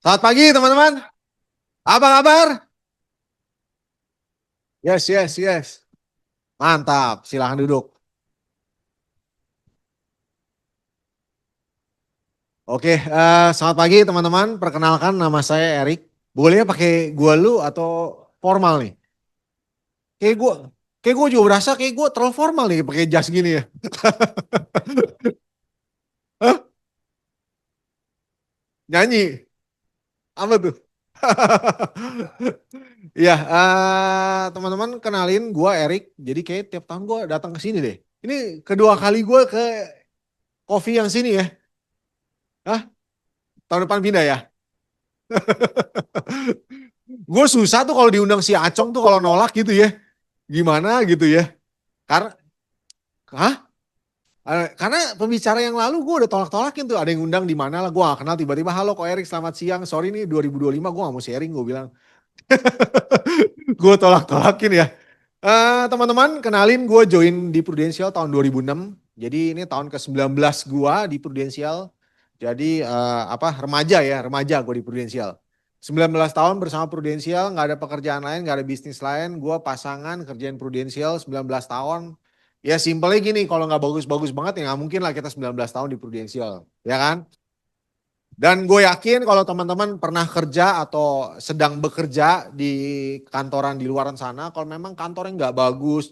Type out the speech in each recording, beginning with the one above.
Selamat pagi teman-teman. Apa kabar? Yes, yes, yes. Mantap. Silahkan duduk. Oke, selamat pagi teman-teman. Perkenalkan nama saya Erik. Boleh ya pakai gua lu atau formal nih? Kayak gua, kayak gua juga berasa kayak gua terlalu formal nih pakai jas gini ya. Hah? Nyanyi? Apa tuh? Iya, teman-teman kenalin gua Erik. Jadi kayak tiap tahun gua datang ke sini deh. Ini kedua kali gua ke coffee yang sini ya. Hah? Tahun depan pindah ya? Gue susah tuh kalau diundang si Acong tuh kalau nolak gitu ya. Gimana gitu ya. Karena, hah? Karena pembicara yang lalu gue udah tolak-tolakin tuh. Ada yang undang di mana lah. Gue gak kenal tiba-tiba. Halo kok Erik selamat siang. Sorry nih 2025 gue gak mau sharing gue bilang. Gue tolak-tolakin ya. Teman-teman kenalin gue join di Prudential tahun 2006. Jadi ini tahun ke-19 gue di Prudential. Jadi apa remaja ya, remaja gue di Prudential. 19 tahun bersama Prudential, nggak ada pekerjaan lain, nggak ada bisnis lain. Gue pasangan kerjain Prudential 19 tahun. Ya simpelnya gini, kalau nggak bagus-bagus banget ya nggak mungkin lah kita 19 tahun di Prudential. Ya kan? Dan gue yakin kalau teman-teman pernah kerja atau sedang bekerja di kantoran di luaran sana, kalau memang kantornya nggak bagus,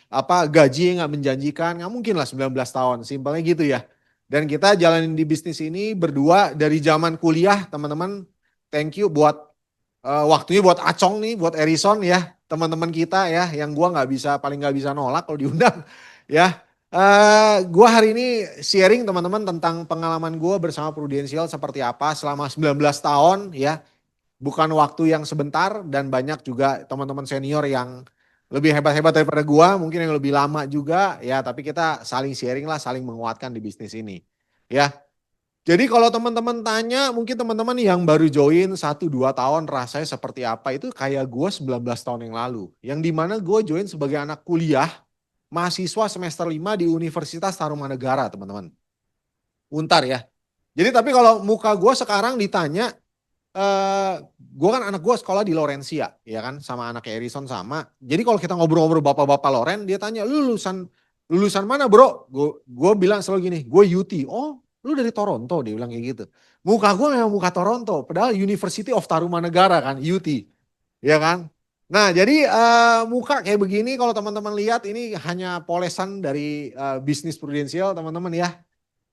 apa gaji nggak menjanjikan, nggak mungkin lah 19 tahun, simpelnya gitu ya. Dan kita jalanin di bisnis ini berdua dari zaman kuliah, teman-teman. Thank you buat waktunya buat Acong nih, buat Erison ya, teman-teman kita ya, yang gua nggak bisa, paling nggak bisa nolak kalau diundang ya. Gua hari ini sharing teman-teman tentang pengalaman gua bersama Prudential seperti apa selama 19 tahun ya. Bukan waktu yang sebentar dan banyak juga teman-teman senior yang lebih hebat-hebat daripada gua, mungkin yang lebih lama juga ya, tapi kita saling sharing lah, saling menguatkan di bisnis ini. Ya, jadi kalau teman-teman tanya, mungkin teman-teman yang baru join 1-2 tahun rasanya seperti apa, itu kayak gue 19 tahun yang lalu. Yang dimana gue join sebagai anak kuliah, mahasiswa semester 5 di Universitas Tarumanegara teman-teman. Untar ya. Jadi tapi kalau muka gue sekarang ditanya, gue kan anak gue sekolah di Laurencia, ya kan, sama anak Erison sama. Jadi kalau kita ngobrol-ngobrol bapak-bapak Loren, dia tanya, lu lulusan lulusan mana bro? Gue bilang selalu gini, gue UT. Oh, lu dari Toronto, dia bilang kayak gitu. Muka gue memang muka Toronto, padahal University of Tarumanegara kan, UT, ya kan. Nah, jadi muka kayak begini kalau teman-teman lihat ini hanya polesan dari bisnis prudensial teman-teman ya.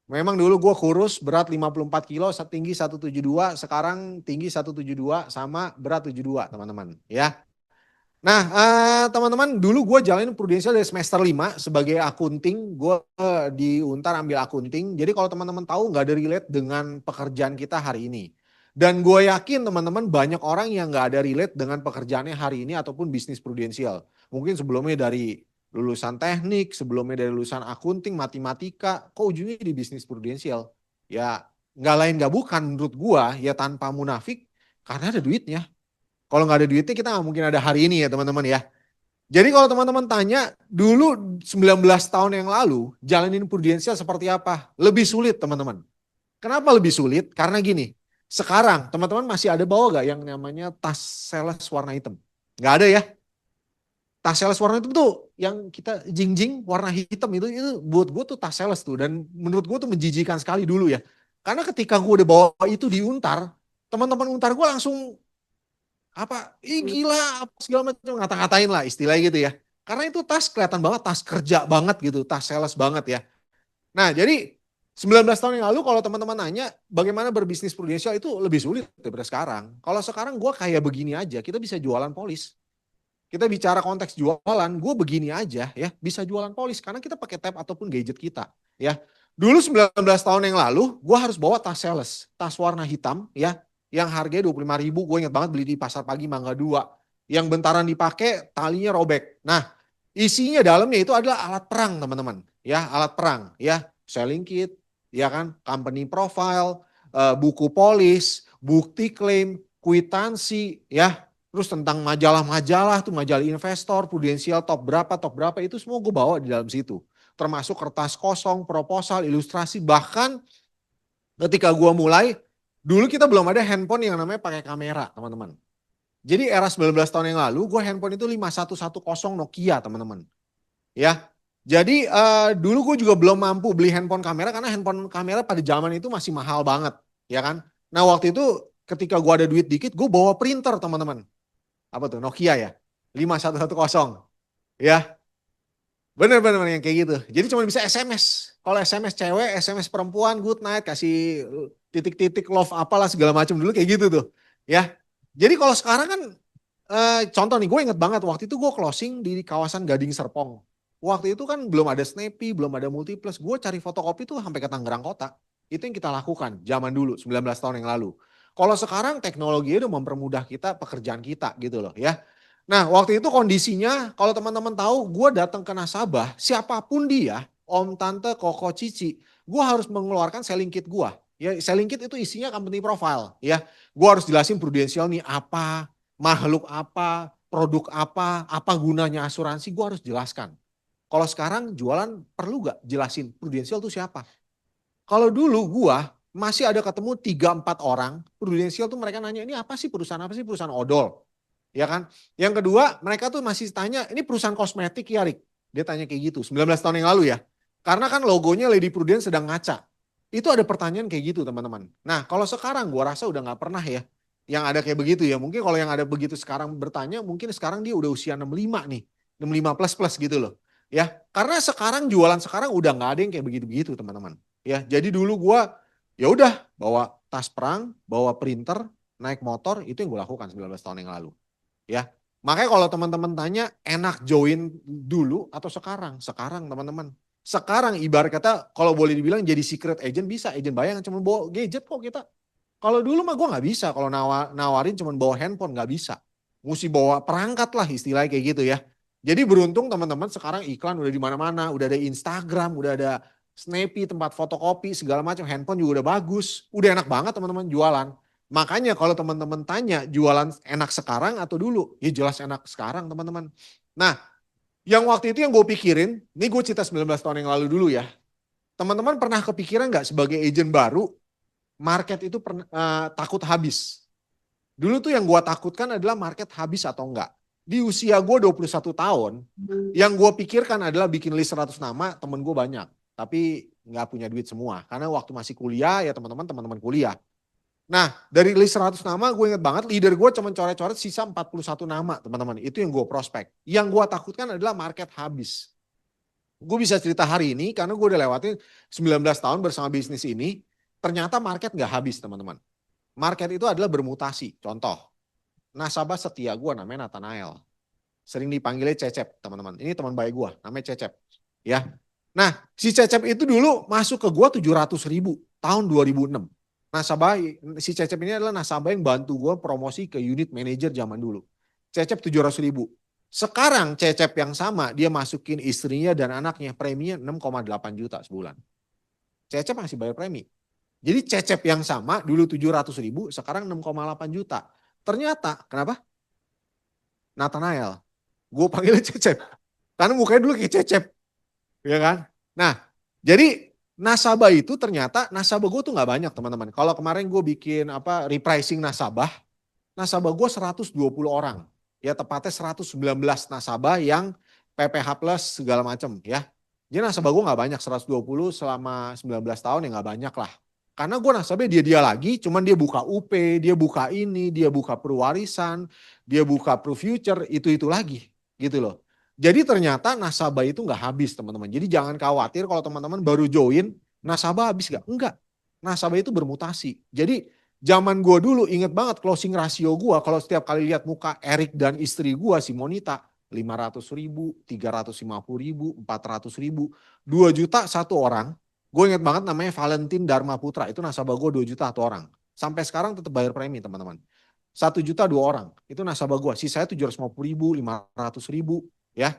Memang dulu gue kurus, berat 54 kilo, tinggi 172, sekarang tinggi 172 sama berat 72 teman-teman ya. Nah teman-teman dulu gue jalanin Prudential dari semester 5 sebagai akunting, gue di Untar ambil akunting. Jadi kalau teman-teman tahu nggak ada relate dengan pekerjaan kita hari ini. Dan gue yakin teman-teman banyak orang yang nggak ada relate dengan pekerjaannya hari ini ataupun bisnis Prudential. Mungkin sebelumnya dari lulusan teknik, sebelumnya dari lulusan akunting, matematika, kok ujungnya di bisnis prudensial. Ya nggak lain nggak bukan menurut gua ya tanpa munafik karena ada duitnya. Kalau nggak ada duitnya kita nggak mungkin ada hari ini ya teman-teman ya. Jadi kalau teman-teman tanya dulu 19 tahun yang lalu jalanin prudensial seperti apa? Lebih sulit teman-teman. Kenapa lebih sulit? Karena gini, sekarang teman-teman masih ada bawa gak yang namanya tas sales warna hitam? Nggak ada ya? Tas sales warna itu tuh yang kita jing-jing warna hitam itu buat gue tuh tas sales tuh, dan menurut gue tuh menjijikan sekali dulu ya, karena ketika gue udah bawa itu di Untar, teman-teman Untar gue langsung apa, ih gila apa segala macam, ngata-ngatain lah istilahnya gitu ya, karena itu tas kelihatan banget tas kerja banget gitu, tas sales banget ya. Nah jadi 19 tahun yang lalu kalau teman-teman nanya bagaimana berbisnis prudensial itu lebih sulit daripada sekarang. Kalau sekarang gue kayak begini aja kita bisa jualan polis, kita bicara konteks jualan, gue begini aja ya, bisa jualan polis karena kita pakai tab ataupun gadget kita ya. Dulu 19 tahun yang lalu, gue harus bawa tas sales, tas warna hitam ya, yang harganya 25.000, gue ingat banget beli di pasar pagi Mangga 2, yang bentaran dipakai, talinya robek. Nah, isinya dalamnya itu adalah alat perang teman-teman, ya alat perang ya, selling kit, ya kan, company profile, buku polis, bukti klaim, kwitansi, ya. Terus tentang majalah-majalah tuh, majalah investor, prudensial top berapa itu semua gue bawa di dalam situ. Termasuk kertas kosong, proposal, ilustrasi, bahkan ketika gue mulai Dulu kita belum ada handphone yang namanya pakai kamera, teman-teman. Jadi era 19 tahun yang lalu, gue handphone itu 5110 Nokia, teman-teman. Ya, jadi dulu gue juga belum mampu beli handphone kamera karena handphone kamera pada zaman itu masih mahal banget, ya kan? Nah waktu itu ketika gue ada duit dikit, gue bawa printer, teman-teman. Apa tuh? Nokia ya, 5110. Ya, bener-bener yang kayak gitu. Jadi cuma bisa SMS. Kalau SMS cewek, SMS perempuan, good night, kasih titik-titik love apalah segala macam dulu kayak gitu tuh. Ya. Jadi kalau sekarang kan contoh nih, gue inget banget waktu itu gue closing di kawasan Gading Serpong. Waktu itu kan belum ada Snappy, belum ada Multiplus. Gue cari fotokopi tuh sampai ke Tangerang Kota. Itu yang kita lakukan zaman dulu, 19 tahun yang lalu. Kalau sekarang teknologi udah mempermudah kita pekerjaan kita gitu loh ya. Nah waktu itu kondisinya kalau teman-teman tahu gue datang ke nasabah siapapun dia, om, tante, koko, cici, gue harus mengeluarkan selling kit gue. Ya selling kit itu isinya company profile ya. Gue harus jelasin prudensial nih apa, makhluk apa, produk apa gunanya asuransi, gue harus jelaskan. Kalau sekarang jualan perlu gak jelasin prudensial itu siapa? Kalau dulu gue masih ada ketemu 3-4 orang, prudensial tuh mereka nanya ini apa sih perusahaan odol. Ya kan? Yang kedua, mereka tuh masih tanya, ini perusahaan kosmetik ya Rik? Dia tanya kayak gitu, 19 tahun yang lalu ya. Karena kan logonya Lady Prudence sedang ngaca. Itu ada pertanyaan kayak gitu teman-teman. Nah kalau sekarang gue rasa udah gak pernah ya. Yang ada kayak begitu ya. Mungkin kalau yang ada begitu sekarang bertanya, mungkin sekarang dia udah usia 65 nih. 65 plus gitu loh. Ya, karena sekarang jualan sekarang udah gak ada yang kayak begitu-begitu teman-teman. Ya, jadi dulu gue ya udah bawa tas perang, bawa printer, naik motor, itu yang gue lakukan 19 tahun yang lalu. Ya, makanya kalau teman-teman tanya enak join dulu atau sekarang? Sekarang teman-teman. Sekarang ibarat kata kalau boleh dibilang jadi secret agent bisa, agent bayangan cuma bawa gadget kok kita. Kalau dulu mah gue nggak bisa, kalau nawarin cuma bawa handphone nggak bisa. Mesti bawa perangkat lah istilahnya kayak gitu ya. Jadi beruntung teman-teman sekarang iklan udah di mana-mana, udah ada Instagram, udah ada Snappy, tempat fotokopi, segala macam, handphone juga udah bagus. Udah enak banget teman-teman jualan. Makanya kalau teman-teman tanya jualan enak sekarang atau dulu, ya jelas enak sekarang teman-teman. Nah, yang waktu itu yang gue pikirin, ini gue cerita 19 tahun yang lalu dulu ya. Teman-teman pernah kepikiran nggak sebagai agent baru, market itu takut habis? Dulu tuh yang gue takutkan adalah market habis atau enggak. Di usia gue 21 tahun, yang gue pikirkan adalah bikin list 100 nama, temen gue banyak. Tapi nggak punya duit semua. Karena waktu masih kuliah, ya teman-teman kuliah. Nah, dari list 100 nama gue inget banget leader gue cuma coret-coret sisa 41 nama teman-teman. Itu yang gue prospek. Yang gue takutkan adalah market habis. Gue bisa cerita hari ini karena gue udah lewatin 19 tahun bersama bisnis ini. Ternyata market gak habis teman-teman. Market itu adalah bermutasi. Contoh, nasabah setia gue namanya Nathanael. Sering dipanggilnya Cecep teman-teman. Ini teman baik gue namanya Cecep. Ya. Nah, si Cecep itu dulu masuk ke gue 700.000 tahun 2006. Nasabah, si Cecep ini adalah nasabah yang bantu gue promosi ke unit manager zaman dulu. Cecep 700.000. Sekarang Cecep yang sama, dia masukin istrinya dan anaknya, preminya 6,8 juta sebulan. Cecep masih bayar premi. Jadi Cecep yang sama, dulu 700.000, sekarang 6,8 juta. Ternyata, kenapa? Nathanael. Gue panggilnya Cecep. Karena mukanya dulu kayak Cecep. Ya kan? Nah, jadi nasabah itu ternyata nasabah gue tuh nggak banyak teman-teman. Kalau kemarin gue bikin repricing nasabah gue 120 orang. Ya tepatnya 119 nasabah yang PPH plus segala macam ya. Jadi nasabah gue nggak banyak, 120 selama 19 tahun ya nggak banyak lah. Karena gue nasabahnya dia lagi, cuman dia buka UP, dia buka ini, dia buka perwarisan, dia buka pro future, itu lagi gitu loh. Jadi ternyata nasabah itu nggak habis teman-teman. Jadi jangan khawatir kalau teman-teman baru join, nasabah habis nggak? Enggak. Nasabah itu bermutasi. Jadi zaman gue dulu inget banget closing rasio gue, kalau setiap kali lihat muka Erik dan istri gue si Monita, 500.000, 350.000, 400.000, 2 juta satu orang. Gue inget banget namanya Valentin Dharma Putra, itu nasabah gue 2 juta satu orang. Sampai sekarang tetap bayar premi teman-teman. 1 juta 2 orang, itu nasabah gue. Sisanya 750.000, 500.000 ya.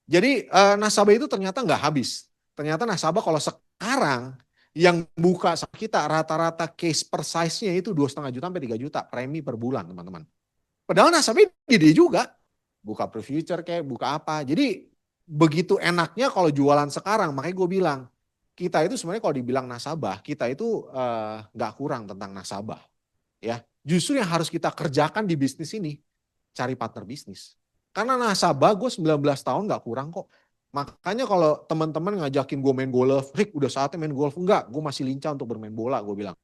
Jadi nasabah itu ternyata nggak habis. Ternyata nasabah kalau sekarang yang buka sama kita rata-rata case per size-nya itu 2,5 juta sampai 3 juta premi per bulan teman-teman. Padahal nasabah gede juga. Buka pre future kayak buka apa. Jadi begitu enaknya kalau jualan sekarang. Makanya gue bilang kita itu sebenarnya kalau dibilang nasabah kita itu nggak kurang tentang nasabah. Ya, justru yang harus kita kerjakan di bisnis ini, cari partner bisnis. Karena nasabah gue 19 tahun gak kurang kok. Makanya kalau teman-teman ngajakin gue main golf, Rick udah saatnya main golf. Enggak, gue masih lincah untuk bermain bola, gue bilang.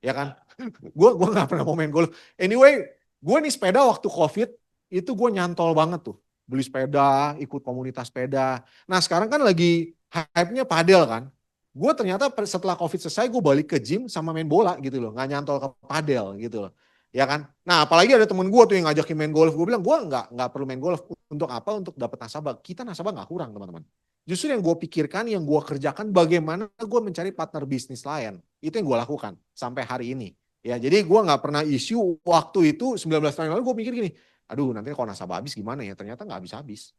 Ya kan? Gue gak pernah mau main golf. Anyway, gue nih sepeda waktu COVID, itu gue nyantol banget tuh. Beli sepeda, ikut komunitas sepeda. Nah sekarang kan lagi hype-nya padel kan. Gue ternyata setelah COVID selesai, gue balik ke gym sama main bola gitu loh. Gak nyantol ke padel gitu loh. Ya kan? Nah apalagi ada temen gue tuh yang ngajakin main golf. Gue bilang, gue nggak perlu main golf. Untuk apa? Untuk dapat nasabah. Kita nasabah gak kurang teman-teman. Justru yang gue pikirkan, yang gue kerjakan, bagaimana gue mencari partner bisnis lain. Itu yang gue lakukan sampai hari ini. Ya, jadi gue nggak pernah isu waktu itu 19 tahun lalu gue mikir gini, aduh nanti kalau nasabah habis gimana ya? Ternyata nggak habis-habis.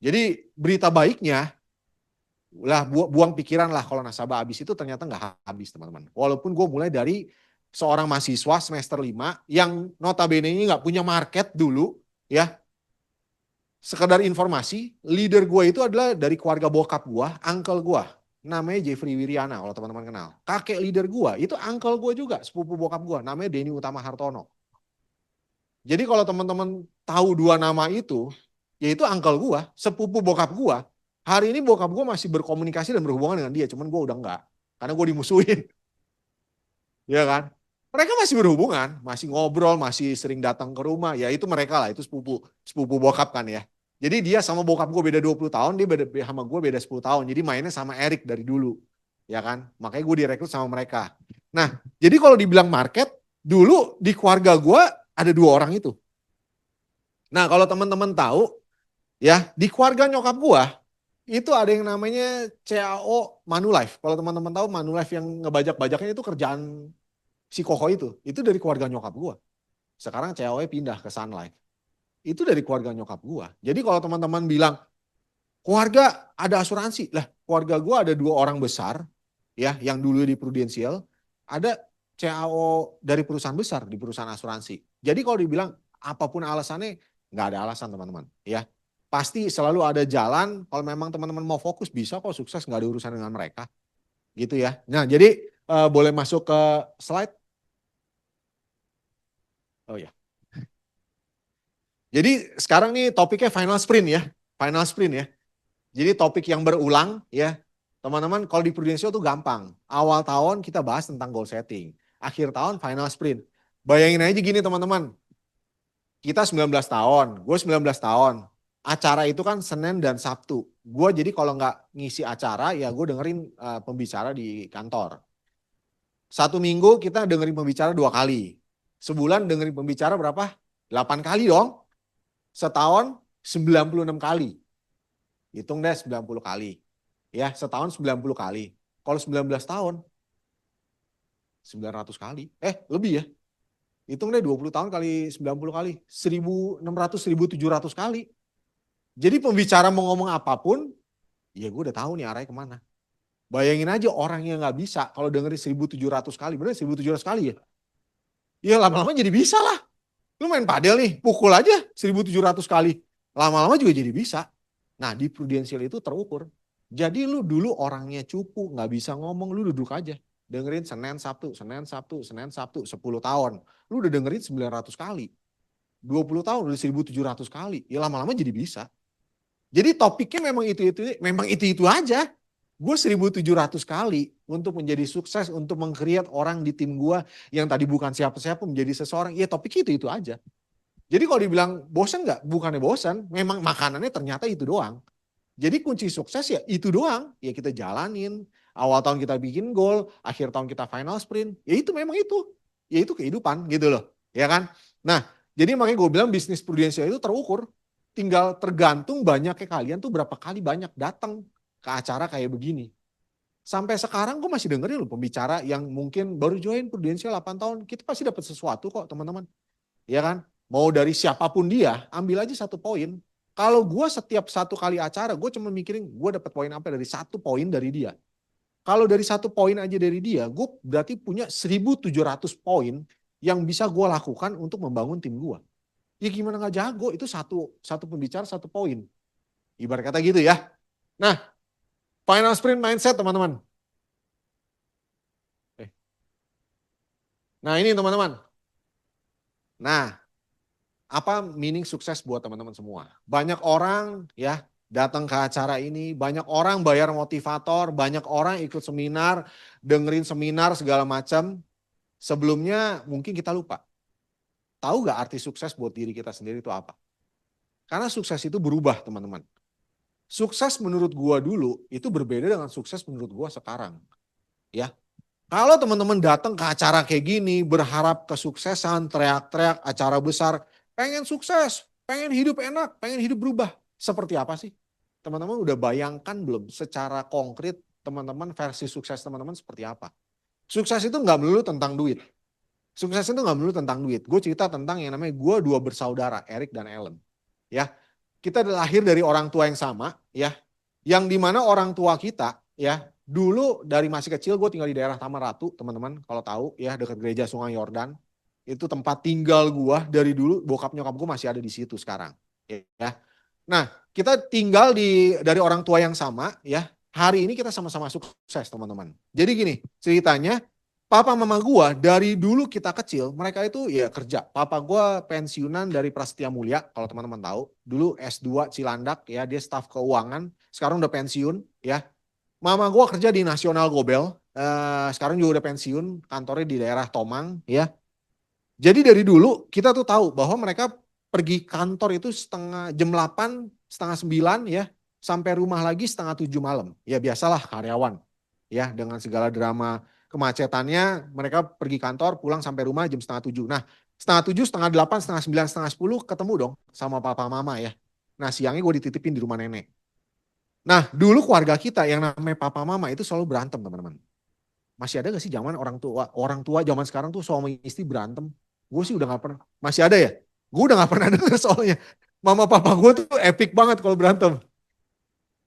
Jadi berita baiknya, lah buang pikiran lah kalau nasabah habis itu ternyata nggak habis teman-teman. Walaupun gue mulai dari seorang mahasiswa semester 5 yang notabene ini nggak punya market dulu, ya. Sekedar informasi, leader gue itu adalah dari keluarga bokap gue, uncle gue. Namanya Jeffrey Wiriana kalau teman-teman kenal. Kakek leader gue, itu uncle gue juga, sepupu bokap gue. Namanya Denny Utama Hartono. Jadi kalau teman-teman tahu dua nama itu, yaitu uncle gue, sepupu bokap gue. Hari ini bokap gue masih berkomunikasi dan berhubungan dengan dia, cuman gue udah enggak. Karena gue dimusuhin. Ya kan? Mereka masih berhubungan, masih ngobrol, masih sering datang ke rumah. Ya itu mereka lah, itu sepupu bokap kan ya. Jadi dia sama bokap gue beda 20 tahun, dia beda sama gue beda 10 tahun. Jadi mainnya sama Eric dari dulu. Ya kan? Makanya gue direkrut sama mereka. Nah, jadi kalau dibilang market, dulu di keluarga gue ada dua orang itu. Nah, kalau teman-teman tahu, ya di keluarga nyokap gue, itu ada yang namanya CAO Manulife. Kalau teman-teman tahu Manulife yang ngebajak-bajaknya itu kerjaan si Koko itu dari keluarga nyokap gue. Sekarang CAO pindah ke Sun Life. Itu dari keluarga nyokap gue. Jadi kalau teman-teman bilang, keluarga ada asuransi. Lah, keluarga gue ada dua orang besar, ya, yang dulu di Prudential, ada CAO dari perusahaan besar di perusahaan asuransi. Jadi kalau dibilang apapun alasannya, nggak ada alasan teman-teman. Ya, pasti selalu ada jalan. Kalau memang teman-teman mau fokus, bisa kok sukses, nggak ada urusan dengan mereka. Gitu ya. Nah, jadi boleh masuk ke slide. Oh ya. Jadi sekarang nih topiknya final sprint ya. Final sprint ya. Jadi topik yang berulang ya. Teman-teman kalau di Prudential tuh gampang. Awal tahun kita bahas tentang goal setting. Akhir tahun final sprint. Bayangin aja gini teman-teman. Kita 19 tahun, gue 19 tahun. Acara itu kan Senin dan Sabtu. Gue jadi kalau nggak ngisi acara ya gue dengerin pembicara di kantor. Satu minggu kita dengerin pembicara 2 kali. Sebulan dengerin pembicara berapa? 8 kali dong. Setahun 96 kali. Hitung deh 90 kali. Ya, setahun 90 kali. Kalau 19 tahun 900 kali. Lebih ya. Hitung deh 20 tahun kali 90 kali. 1600 1700 kali. Jadi pembicara mau ngomong apapun, ya gue udah tahu nih arahnya kemana. Bayangin aja orang yang nggak bisa kalau dengerin 1700 kali. Bener 1700 kali ya? Ya lama-lama jadi bisa lah. Lu main padel nih, pukul aja 1700 kali. Lama-lama juga jadi bisa. Nah di Prudential itu terukur. Jadi lu dulu orangnya cupu, nggak bisa ngomong, lu duduk aja. Dengerin Senin, Sabtu, Senin, Sabtu, Senin, Sabtu, 10 tahun. Lu udah dengerin 900 kali. 20 tahun udah 1700 kali. Ya lama-lama jadi bisa. Jadi topiknya memang itu aja. Gue 1700 kali untuk menjadi sukses, untuk meng-create orang di tim gue yang tadi bukan siapa-siapa menjadi seseorang. Ya topik itu aja. Jadi kalau dibilang bosan nggak? Bukannya bosan, memang makanannya ternyata itu doang. Jadi kunci sukses ya itu doang. Ya kita jalanin. Awal tahun kita bikin goal, akhir tahun kita final sprint. Ya itu memang itu. Ya itu kehidupan gitu loh. Ya kan? Nah, jadi makanya gue bilang bisnis Prudential itu terukur. Tinggal tergantung banyaknya kalian tuh berapa kali banyak datang ke acara kayak begini. Sampai sekarang gue masih dengerin loh pembicara yang mungkin baru join Prudential 8 tahun. Kita pasti dapat sesuatu kok teman-teman. Ya kan? Mau dari siapapun dia, ambil aja satu poin. Kalau gue setiap satu kali acara, gue cuma mikirin gue dapat poin apa dari satu poin dari dia. Kalau dari satu poin aja dari dia, gue berarti punya 1700 poin yang bisa gue lakukan untuk membangun tim gue. Ya gimana gak jago, itu satu pembicara satu poin. Ibarat kata gitu ya. Nah, final sprint mindset teman-teman. Nah ini teman-teman. Nah, apa meaning sukses buat teman-teman semua? Banyak orang ya datang ke acara ini, banyak orang bayar motivator, banyak orang ikut seminar, dengerin seminar segala macam. Sebelumnya mungkin kita lupa. Tahu gak arti sukses buat diri kita sendiri itu apa? Karena sukses itu berubah teman-teman. Sukses menurut gua dulu itu berbeda dengan sukses menurut gua sekarang. Ya, kalau teman-teman datang ke acara kayak gini, berharap kesuksesan, teriak-teriak, acara besar, pengen sukses, pengen hidup enak, pengen hidup berubah. Seperti apa sih? Teman-teman udah bayangkan belum secara konkret teman-teman versi sukses teman-teman seperti apa? Sukses itu nggak melulu tentang duit. Sukses itu nggak melulu tentang duit. Gue cerita tentang yang namanya gue dua bersaudara, Eric dan Ellen. Ya, kita lahir dari orang tua yang sama, ya, yang dimana orang tua kita, ya, dulu dari masih kecil gue tinggal di daerah Taman Ratu, teman-teman, kalau tahu, ya, dekat gereja Sungai Yordan. Itu tempat tinggal gue dari dulu, bokap nyokap gue masih ada di situ sekarang, ya. Nah, kita tinggal dari orang tua yang sama, ya. Hari ini kita sama-sama sukses, teman-teman. Jadi gini, ceritanya, papa mama gua dari dulu kita kecil, mereka itu ya kerja. Papa gua pensiunan dari Prasetya Mulia, kalau teman-teman tahu. Dulu S2 Cilandak, ya, dia staf keuangan, sekarang udah pensiun, ya. Mama gua kerja di Nasional Gobel, sekarang juga udah pensiun, kantornya di daerah Tomang, ya. Jadi dari dulu kita tuh tahu bahwa mereka pergi kantor itu jam 8, setengah 9, ya, sampai rumah lagi setengah 7 malam. Ya biasalah karyawan, ya, dengan segala drama kemacetannya, mereka pergi kantor, pulang sampai rumah jam setengah 7. Nah, setengah 7, setengah 8, setengah 9, setengah 10 ketemu dong sama papa mama, ya. Nah, siangnya gue dititipin di rumah nenek. Nah, dulu keluarga kita yang namanya papa mama itu selalu berantem, teman-teman. Masih ada gak sih zaman orang tua zaman sekarang tuh suami istri berantem? Gue sih udah gak pernah. Masih ada ya? Gue udah gak pernah dengar soalnya. Mama papa gue tuh epic banget kalau berantem.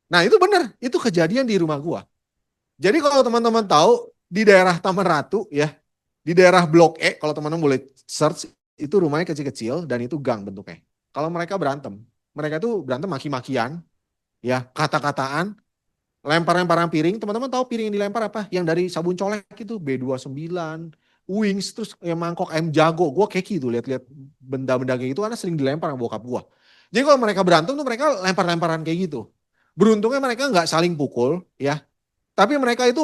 Nah itu benar, itu kejadian di rumah gue. Jadi kalau teman-teman tahu di daerah Taman Ratu, ya, di daerah Blok E, kalau teman-teman boleh search, itu rumahnya kecil-kecil dan itu gang bentuknya. Kalau mereka itu berantem maki-makian, ya, kata-kataan, lempar-lemparan piring. Teman-teman tahu piring yang dilempar apa? Yang dari sabun colek itu B29, Wings, terus yang mangkok ayam jago. Gue keki tuh lihat-lihat benda-benda kayak gitu karena sering dilempar sama bokap gue. Jadi kalau mereka berantem tuh mereka lempar-lemparan kayak gitu. Beruntungnya mereka nggak saling pukul, ya. Tapi mereka itu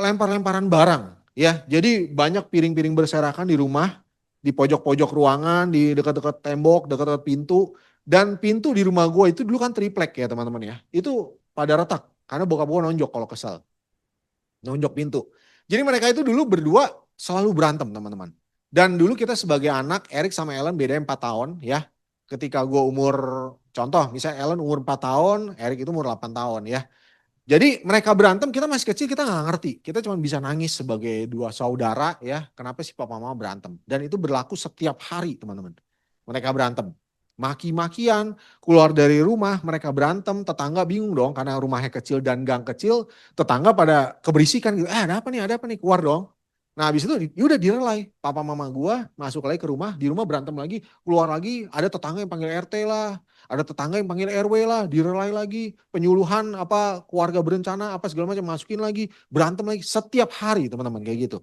lempar-lemparan barang, ya. Jadi banyak piring-piring berserakan di rumah, di pojok-pojok ruangan, di dekat-dekat tembok, dekat-dekat pintu. Dan pintu di rumah gue itu dulu kan triplek ya teman-teman ya. Itu pada retak karena bokap gue nonjok kalau kesal. Nonjok pintu. Jadi mereka itu dulu berdua selalu berantem teman-teman. Dan dulu kita sebagai anak, Eric sama Ellen beda 4 tahun ya. Ketika gue umur, contoh misalnya Ellen umur 4 tahun, Eric itu umur 8 tahun ya. Jadi mereka berantem, kita masih kecil, kita nggak ngerti. Kita cuma bisa nangis sebagai dua saudara ya. Kenapa sih papa mama berantem? Dan itu berlaku setiap hari teman-teman. Mereka berantem. Maki-makian, keluar dari rumah, mereka berantem, tetangga bingung dong karena rumahnya kecil dan gang kecil. Tetangga pada keberisikan gitu, ada apa nih, keluar dong. Nah habis itu udah direlai. Papa mama gua masuk lagi ke rumah, di rumah berantem lagi, keluar lagi, ada tetangga yang panggil RT lah. Ada tetangga yang panggil RW lah, direlai lagi, penyuluhan apa keluarga berencana apa segala macam masukin lagi, berantem lagi setiap hari teman-teman kayak gitu.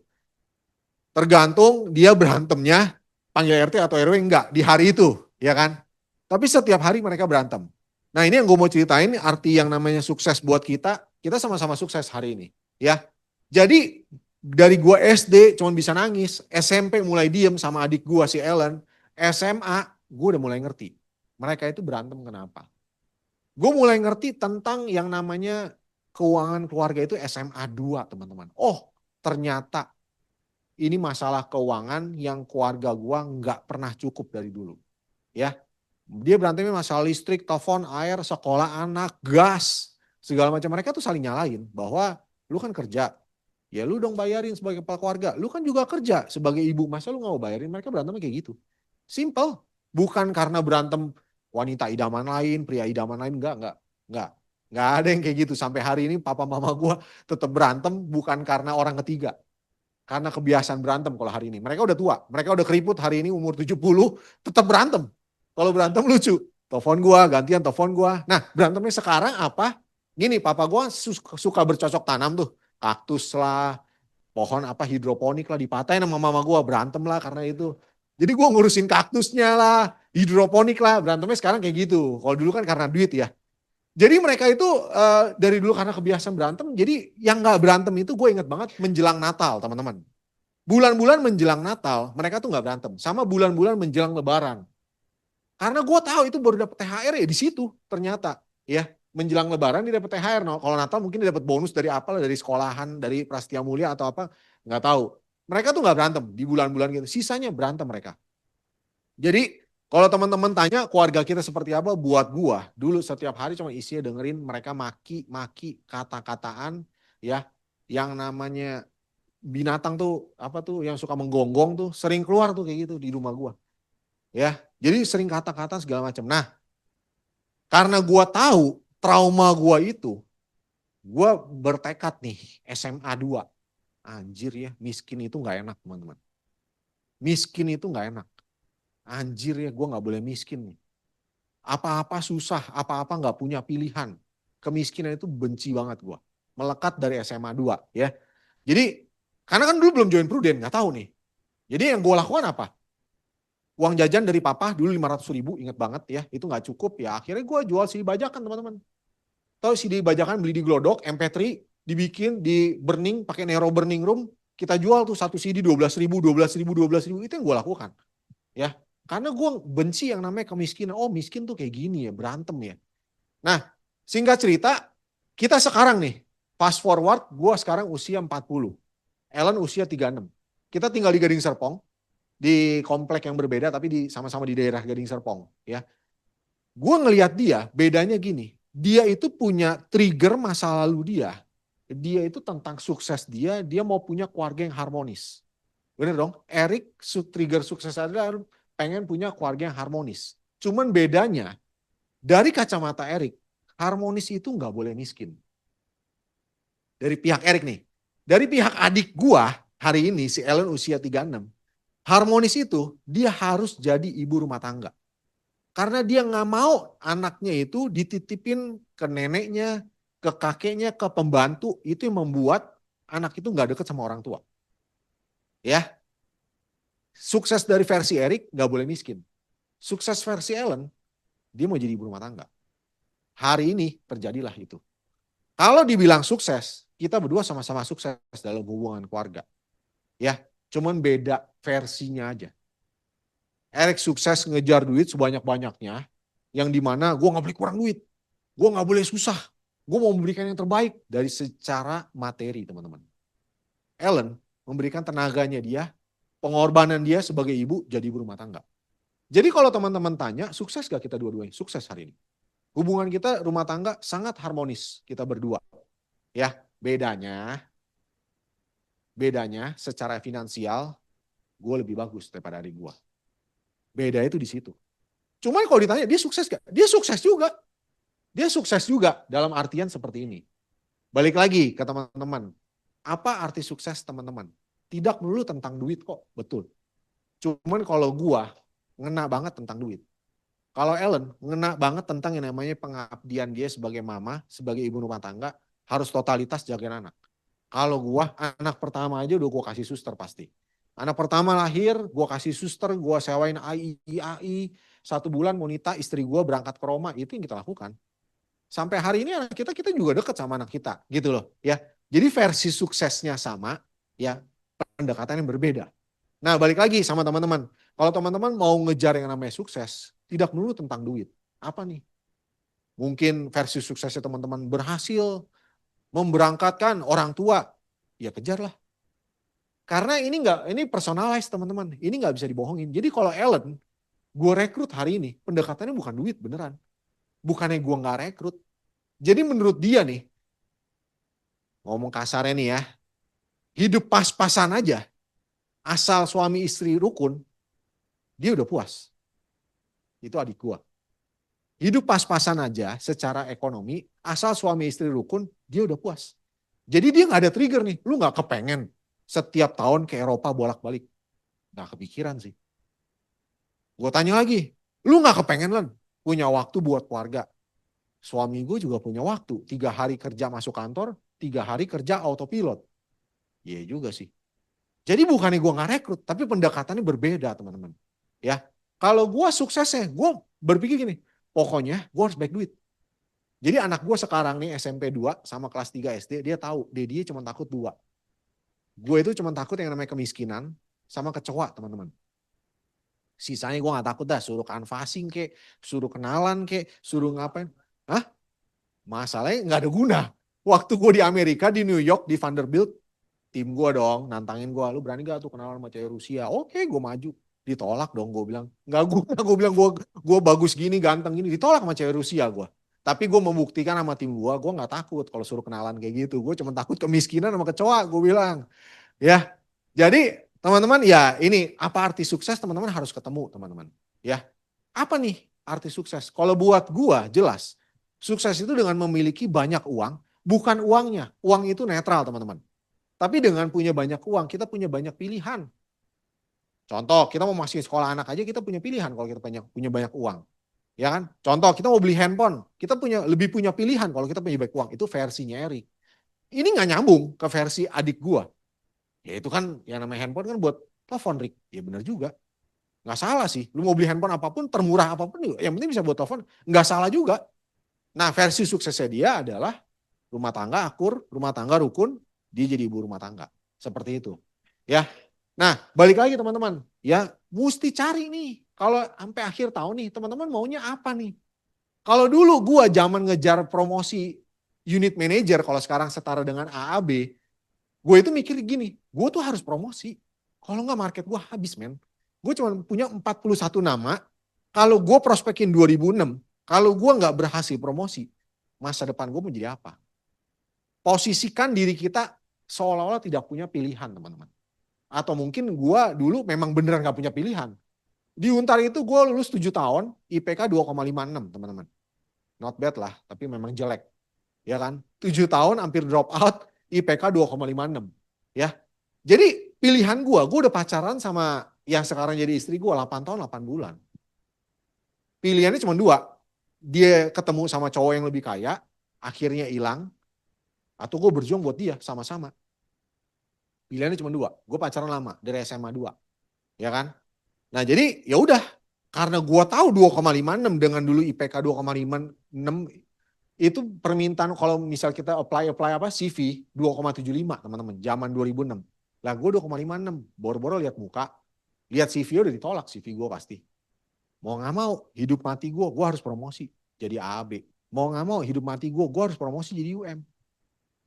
Tergantung dia berantemnya panggil RT atau RW enggak di hari itu, ya kan? Tapi setiap hari mereka berantem. Nah, ini yang gue mau ceritain arti yang namanya sukses buat kita sama-sama sukses hari ini, ya. Jadi dari gua SD cuman bisa nangis, SMP mulai diem sama adik gua si Ellen, SMA gua udah mulai ngerti. Mereka itu berantem kenapa? Gue mulai ngerti tentang yang namanya keuangan keluarga itu SMA 2 teman-teman. Oh ternyata ini masalah keuangan yang keluarga gue nggak pernah cukup dari dulu. Ya, dia berantemnya masalah listrik, telepon, air, sekolah anak, gas, segala macam. Mereka tuh saling nyalain bahwa lu kan kerja, ya lu dong bayarin sebagai kepala keluarga. Lu kan juga kerja sebagai ibu, masa lu nggak mau bayarin? Mereka berantemnya kayak gitu. Simple. Bukan karena berantem wanita idaman lain, pria idaman lain, enggak. Enggak ada yang kayak gitu. Sampai hari ini papa mama gue tetap berantem bukan karena orang ketiga. Karena kebiasaan berantem kalau hari ini. Mereka udah tua, mereka udah keriput hari ini umur 70, tetap berantem. Kalau berantem lucu. Telepon gue, gantian telepon gue. Nah berantemnya sekarang apa? Gini, papa gue suka bercocok tanam tuh. Kaktus lah, pohon apa hidroponik lah dipatahin sama mama gue, berantem lah karena itu. Jadi gue ngurusin kaktusnya lah, hidroponik lah, berantemnya sekarang kayak gitu. Kalau dulu kan karena duit ya. Jadi mereka itu dari dulu karena kebiasaan berantem, jadi yang nggak berantem itu gue inget banget menjelang Natal teman-teman. Bulan-bulan menjelang Natal mereka tuh nggak berantem, sama bulan-bulan menjelang Lebaran. Karena gue tahu itu baru dapet THR ya di situ ternyata ya menjelang Lebaran dia dapet THR. No, kalau Natal mungkin dia dapet bonus dari apa dari sekolahan, dari Prasetya Mulia atau apa nggak tahu. Mereka tuh nggak berantem di bulan-bulan gitu. Sisanya berantem mereka. Jadi kalau teman-teman tanya keluarga kita seperti apa, buat gua dulu setiap hari cuma isinya dengerin mereka maki-maki kata-kataan ya yang namanya binatang tuh apa tuh yang suka menggonggong tuh sering keluar tuh kayak gitu di rumah gua. Ya, jadi sering kata-kata segala macam. Nah, karena gua tahu trauma gua itu, gua bertekad nih SMA 2. Anjir ya, miskin itu nggak enak, teman-teman. Miskin itu nggak enak. Anjir ya, gua nggak boleh miskin nih. Apa-apa susah, apa-apa nggak punya pilihan. Kemiskinan itu benci banget gua. Melekat dari SMA 2 ya. Jadi, karena kan dulu belum join Prudent, nggak tahu nih. Jadi yang gua lakukan apa? Uang jajan dari papa dulu 500.000, inget banget ya, itu nggak cukup ya. Akhirnya gue jual CD bajakan teman-teman. Tahu CD bajakan beli di Glodok, MP3, dibikin di burning, pakai Nero burning room, kita jual tuh satu CD 12.000, 12.000, 12.000, itu yang gue lakukan. Ya, karena gue benci yang namanya kemiskinan. Oh miskin tuh kayak gini ya, berantem ya. Nah, singkat cerita, kita sekarang nih, fast forward, gue sekarang usia 40. Ellen usia 36. Kita tinggal di Gading Serpong, di komplek yang berbeda tapi sama-sama di daerah Gading Serpong ya. Gue ngelihat dia bedanya gini, dia itu punya trigger masa lalu dia itu tentang sukses dia mau punya keluarga yang harmonis. Bener dong, Eric trigger sukses adalah pengen punya keluarga yang harmonis. Cuman bedanya dari kacamata Eric, harmonis itu nggak boleh miskin. Dari pihak Eric nih, dari pihak adik gua hari ini si Ellen usia 36. Harmonis itu dia harus jadi ibu rumah tangga. Karena dia nggak mau anaknya itu dititipin ke neneknya, ke kakeknya, ke pembantu. Itu yang membuat anak itu nggak deket sama orang tua. Ya, sukses dari versi Eric nggak boleh miskin. Sukses versi Ellen, dia mau jadi ibu rumah tangga. Hari ini terjadilah itu. Kalau dibilang sukses, kita berdua sama-sama sukses dalam hubungan keluarga. Ya, cuman beda versinya aja. Eric sukses ngejar duit sebanyak-banyaknya, yang dimana gue gak boleh kurang duit, gue gak boleh susah, gue mau memberikan yang terbaik dari secara materi teman-teman. Ellen memberikan tenaganya dia, pengorbanan dia sebagai ibu jadi ibu rumah tangga. Jadi kalau teman-teman tanya, sukses gak kita dua-duanya? Sukses hari ini. Hubungan kita rumah tangga sangat harmonis, kita berdua. Ya, bedanya secara finansial, gue lebih bagus daripada adik gue. Beda itu di situ. Cuman kalau ditanya dia sukses gak? Dia sukses juga. Dia sukses juga dalam artian seperti ini. Balik lagi ke teman-teman. Apa arti sukses teman-teman? Tidak melulu tentang duit kok, betul. Cuman kalau gua ngena banget tentang duit. Kalau Ellen ngena banget tentang yang namanya pengabdian dia sebagai mama, sebagai ibu rumah tangga, harus totalitas jagain anak. Kalau gua anak pertama aja udah gua kasih suster pasti. Anak pertama lahir, gua kasih suster, gua sewain AI, 1 bulan Monita istri gua berangkat ke Roma, itu yang kita lakukan. Sampai hari ini anak kita juga deket sama anak kita, gitu loh ya. Jadi versi suksesnya sama, ya pendekatannya berbeda. Nah balik lagi sama teman-teman, kalau teman-teman mau ngejar yang namanya sukses, tidak melulu tentang duit. Apa nih? Mungkin versi suksesnya teman-teman berhasil memberangkatkan orang tua, ya kejarlah. Karena ini personalized teman-teman, ini nggak bisa dibohongin. Jadi kalau Ellen, gue rekrut hari ini, pendekatannya bukan duit beneran. Bukannya gue nggak rekrut. Jadi menurut dia nih, ngomong kasarnya nih ya, hidup pas-pasan aja, asal suami istri rukun, dia udah puas. Itu adik gua. Hidup pas-pasan aja secara ekonomi, asal suami istri rukun, dia udah puas. Jadi dia gak ada trigger nih, lu gak kepengen setiap tahun ke Eropa bolak-balik. Gak kepikiran sih. Gue tanya lagi, lu gak kepengen Len punya waktu buat keluarga? Suami gue juga punya waktu, 3 hari kerja masuk kantor, 3 hari kerja autopilot. Iya juga sih. Jadi bukannya gue nggak rekrut, tapi pendekatannya berbeda teman-teman. Ya, kalau gue suksesnya, gue berpikir gini, pokoknya gue harus baik duit. Jadi anak gue sekarang nih SMP 2 sama kelas 3 SD, dia tahu, dia cuma takut dua. Gue itu cuma takut yang namanya kemiskinan sama kecoa teman-teman. Sisanya gue gak takut dah, suruh canvassing kek, suruh kenalan kek, suruh ngapain. Hah? Masalahnya gak ada guna. Waktu gue di Amerika, di New York, di Vanderbilt, tim gue dong, nantangin gue, lu berani gak tuh kenalan sama cewek Rusia? Oke, gue maju. Ditolak dong, gue bilang. Gak guna, gue bilang gue bagus gini, ganteng gini. Ditolak sama cewek Rusia gue. Tapi gue membuktikan sama tim gue gak takut kalau suruh kenalan kayak gitu. Gue cuma takut kemiskinan sama kecoa, gue bilang. Ya, jadi teman-teman ya ini apa arti sukses teman-teman harus ketemu teman-teman. Ya, apa nih arti sukses? Kalau buat gua jelas, sukses itu dengan memiliki banyak uang, bukan uangnya. Uang itu netral teman-teman. Tapi dengan punya banyak uang, kita punya banyak pilihan. Contoh, kita mau masih sekolah anak aja kita punya pilihan kalau kita punya banyak uang. Ya kan? Contoh, kita mau beli handphone, kita lebih punya pilihan kalau kita punya banyak uang. Itu versinya Erik. Ini nggak nyambung ke versi adik gua. Ya itu kan yang namanya handphone kan buat telepon, Rick. Ya benar juga. Nggak salah sih. Lu mau beli handphone apapun, termurah apapun, yang penting bisa buat telepon. Nggak salah juga. Nah versi suksesnya dia adalah rumah tangga akur, rumah tangga rukun, dia jadi ibu rumah tangga. Seperti itu. Ya. Nah balik lagi teman-teman. Ya mesti cari nih. Kalau sampai akhir tahun nih, teman-teman maunya apa nih? Kalau dulu gua zaman ngejar promosi unit manager, kalau sekarang setara dengan AAB, gue itu mikir gini, gue tuh harus promosi. Kalau nggak market gue habis men. Gue cuma punya 41 nama, kalau gue prospekin 2006, kalau gue nggak berhasil promosi, masa depan gue menjadi apa? Posisikan diri kita seolah-olah tidak punya pilihan teman-teman. Atau mungkin gue dulu memang beneran nggak punya pilihan. Di Untar itu gue lulus 7 tahun, IPK 2,56 teman-teman. Not bad lah, tapi memang jelek. Ya kan? 7 tahun hampir drop out, IPK 2,56. Ya. Jadi pilihan gue udah pacaran sama yang sekarang jadi istri gue 8 tahun 8 bulan. Pilihannya cuma dua. Dia ketemu sama cowok yang lebih kaya, akhirnya hilang, atau gue berjuang buat dia sama-sama. Pilihannya cuma dua. Gue pacaran lama dari SMA 2. Ya kan? Nah jadi ya udah, karena gue tahu 2,56 dengan dulu IPK 2,56 itu permintaan kalau misal kita apply apa CV 2,75 teman-teman zaman 2006. Lah gue 2,56, boro-boro lihat muka, lihat CV udah ditolak CV gue pasti. Mau nggak mau hidup mati gue harus promosi jadi AAB. Mau nggak mau hidup mati gue harus promosi jadi UM.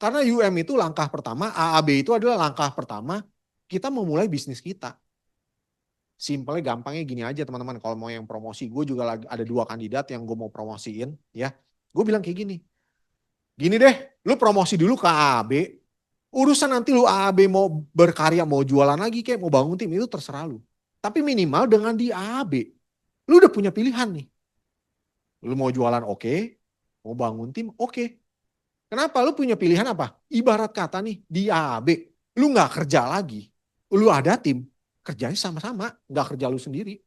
Karena UM itu langkah pertama, AAB itu adalah langkah pertama kita memulai bisnis kita. Simpelnya gampangnya gini aja teman-teman, kalau mau yang promosi, gue juga lagi ada 2 kandidat yang gue mau promosiin ya. Gue bilang kayak gini deh, lu promosi dulu ke AAB, urusan nanti lu AAB mau berkarya, mau jualan lagi kayak mau bangun tim, itu terserah lu. Tapi minimal dengan di AAB, lu udah punya pilihan nih. Lu mau jualan oke, mau bangun tim oke. Kenapa? Lu punya pilihan apa? Ibarat kata nih, di AAB, lu gak kerja lagi, lu ada tim, kerjanya sama-sama, gak kerja lu sendiri.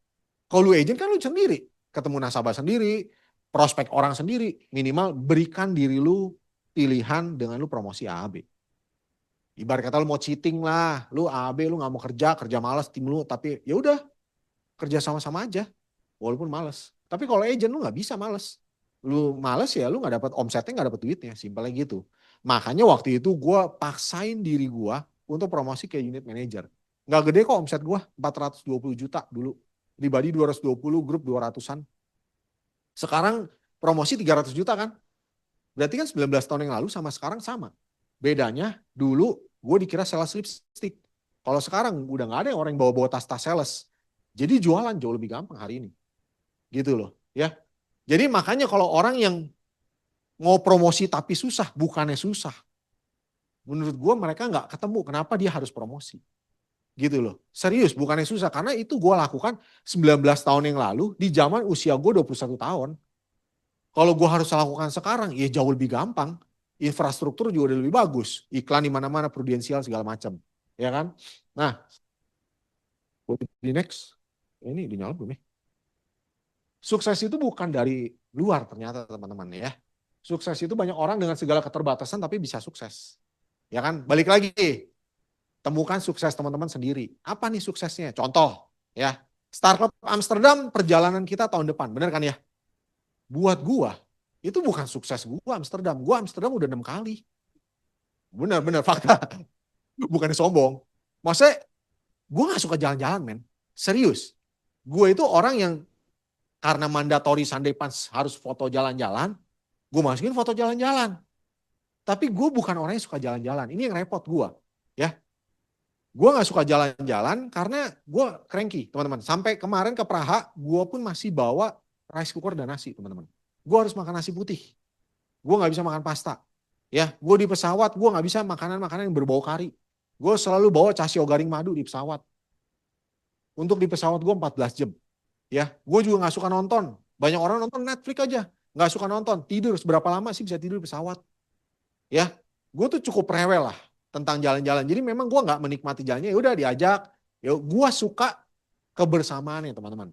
Kalau lu agent kan lu sendiri, ketemu nasabah sendiri, prospek orang sendiri, minimal berikan diri lu pilihan dengan lu promosi AAB. Ibarat kata lu mau cheating lah, lu AAB lu nggak mau kerja malas tim lu, tapi ya udah kerja sama-sama aja, walaupun malas. Tapi kalau agent lu nggak bisa malas, lu malas ya lu nggak dapat omsetnya, nggak dapat duitnya, simpelnya gitu. Makanya waktu itu gue paksain diri gue untuk promosi ke unit manager. Nggak gede kok omset gue, 420 juta dulu. Pribadi 220, grup 200-an. Sekarang promosi 300 juta kan. Berarti kan 19 tahun yang lalu sama sekarang sama. Bedanya dulu gue dikira sales lipstick. Kalau sekarang udah gak ada orang yang bawa-bawa tas-tas sales. Jadi jualan jauh lebih gampang hari ini. Gitu loh ya. Jadi makanya kalau orang yang mau promosi tapi susah, bukannya susah. Menurut gue mereka gak ketemu kenapa dia harus promosi. Gitu loh. Serius, bukannya susah. Karena itu gue lakukan 19 tahun yang lalu di zaman usia gue 21 tahun. Kalau gue harus lakukan sekarang, ya jauh lebih gampang. Infrastruktur juga udah lebih bagus. Iklan di mana-mana, prudensial segala macam. Ya kan? Nah, di next. Ini dinyala belum ya? Sukses itu bukan dari luar ternyata teman-teman ya. Sukses itu banyak orang dengan segala keterbatasan tapi bisa sukses. Ya kan? Balik lagi. temukan sukses teman-teman sendiri. Apa nih suksesnya? Contoh, ya. Star Club Amsterdam perjalanan kita tahun depan, bener kan ya? Buat gua, itu bukan sukses gua Amsterdam. Gua Amsterdam udah 6 kali. Bener-bener fakta. Bukan sombong. Maksudnya, gue gak suka jalan-jalan, men. Serius. Gue itu orang yang karena mandatory Sunday Punch harus foto jalan-jalan, gue masukin foto jalan-jalan. Tapi gue bukan orang yang suka jalan-jalan. Ini yang repot gue. Ya. Gue gak suka jalan-jalan karena gue cranky, teman-teman. Sampai kemarin ke Praha, gue pun masih bawa rice cooker dan nasi, teman-teman. Gue harus makan nasi putih. Gue gak bisa makan pasta. Ya, gue di pesawat, gue gak bisa makanan-makanan yang berbau kari. Gue selalu bawa casio garing madu di pesawat. Untuk di pesawat gue 14 jam. Ya, gue juga gak suka nonton. Banyak orang nonton Netflix aja. Gak suka nonton. Tidur, seberapa lama sih bisa tidur di pesawat? Ya, gue tuh cukup rewel lah tentang jalan-jalan. Jadi memang gue gak menikmati jalannya. Ya udah diajak. Ya, gue suka kebersamaan ya teman-teman.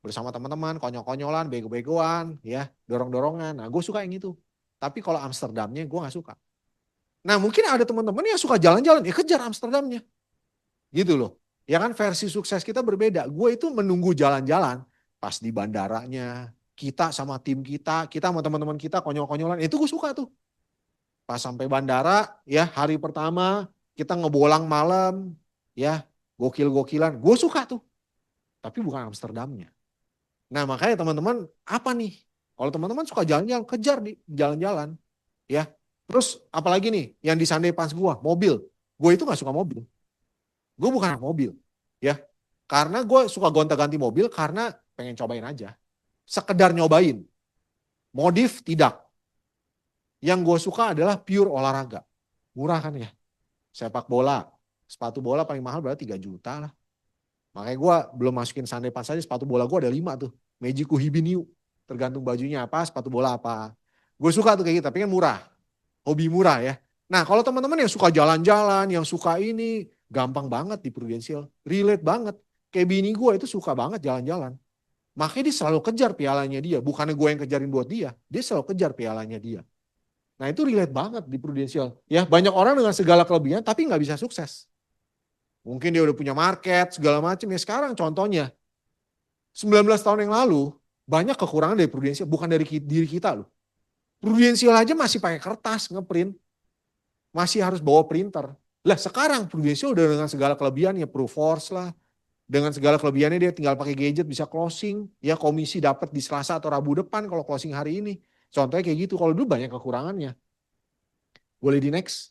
Bersama teman-teman, konyol-konyolan, bego-begoan, ya, dorong-dorongan. Nah, gue suka yang itu. Tapi kalau Amsterdamnya gue gak suka. Nah mungkin ada teman-teman yang suka jalan-jalan, ya kejar Amsterdamnya. Gitu loh. Ya kan versi sukses kita berbeda. Gue itu menunggu jalan-jalan pas di bandaranya. Kita sama tim kita sama teman-teman kita konyol-konyolan. Itu gue suka tuh. Pas sampai bandara, ya hari pertama kita ngebolang malam, ya gokil-gokilan. Gue suka tuh. Tapi bukan Amsterdamnya. Nah makanya teman-teman apa nih? Kalau teman-teman suka jalan-jalan, kejar di jalan-jalan. Ya, terus apalagi nih yang di Sunday Punch gue, mobil. Gue itu gak suka mobil. Gue bukan anak mobil. Ya, karena gue suka gonta-ganti mobil karena pengen cobain aja. Sekedar nyobain. Modif tidak. Yang gue suka adalah pure olahraga. Murah kan ya. Sepak bola. Sepatu bola paling mahal berarti 3 juta lah. Makanya gue belum masukin Sunday Punch aja, sepatu bola gue ada 5 tuh. Mejiku Hibiniu. Tergantung bajunya apa, sepatu bola apa. Gue suka tuh kayak gitu, tapi kan murah. Hobi murah ya. Nah kalau teman-teman yang suka jalan-jalan, yang suka ini, gampang banget di Prudential. Relate banget. Kayak bini gue itu suka banget jalan-jalan. Makanya dia selalu kejar pialanya dia. Bukannya gue yang kejarin buat dia. Dia selalu kejar pialanya dia. Nah itu relate banget di Prudential. Ya banyak orang dengan segala kelebihan tapi nggak bisa sukses. Mungkin dia udah punya market, segala macam. Ya sekarang contohnya, 19 tahun yang lalu, banyak kekurangan dari Prudential. Bukan dari diri kita loh. Prudential aja masih pakai kertas ngeprint. Masih harus bawa printer. Lah sekarang Prudential udah dengan segala kelebihannya, Proforce lah. Dengan segala kelebihannya dia tinggal pakai gadget bisa closing. Ya komisi dapat di Selasa atau Rabu depan kalau closing hari ini. Contohnya kayak gitu. Kalau dulu banyak kekurangannya. Boleh di next.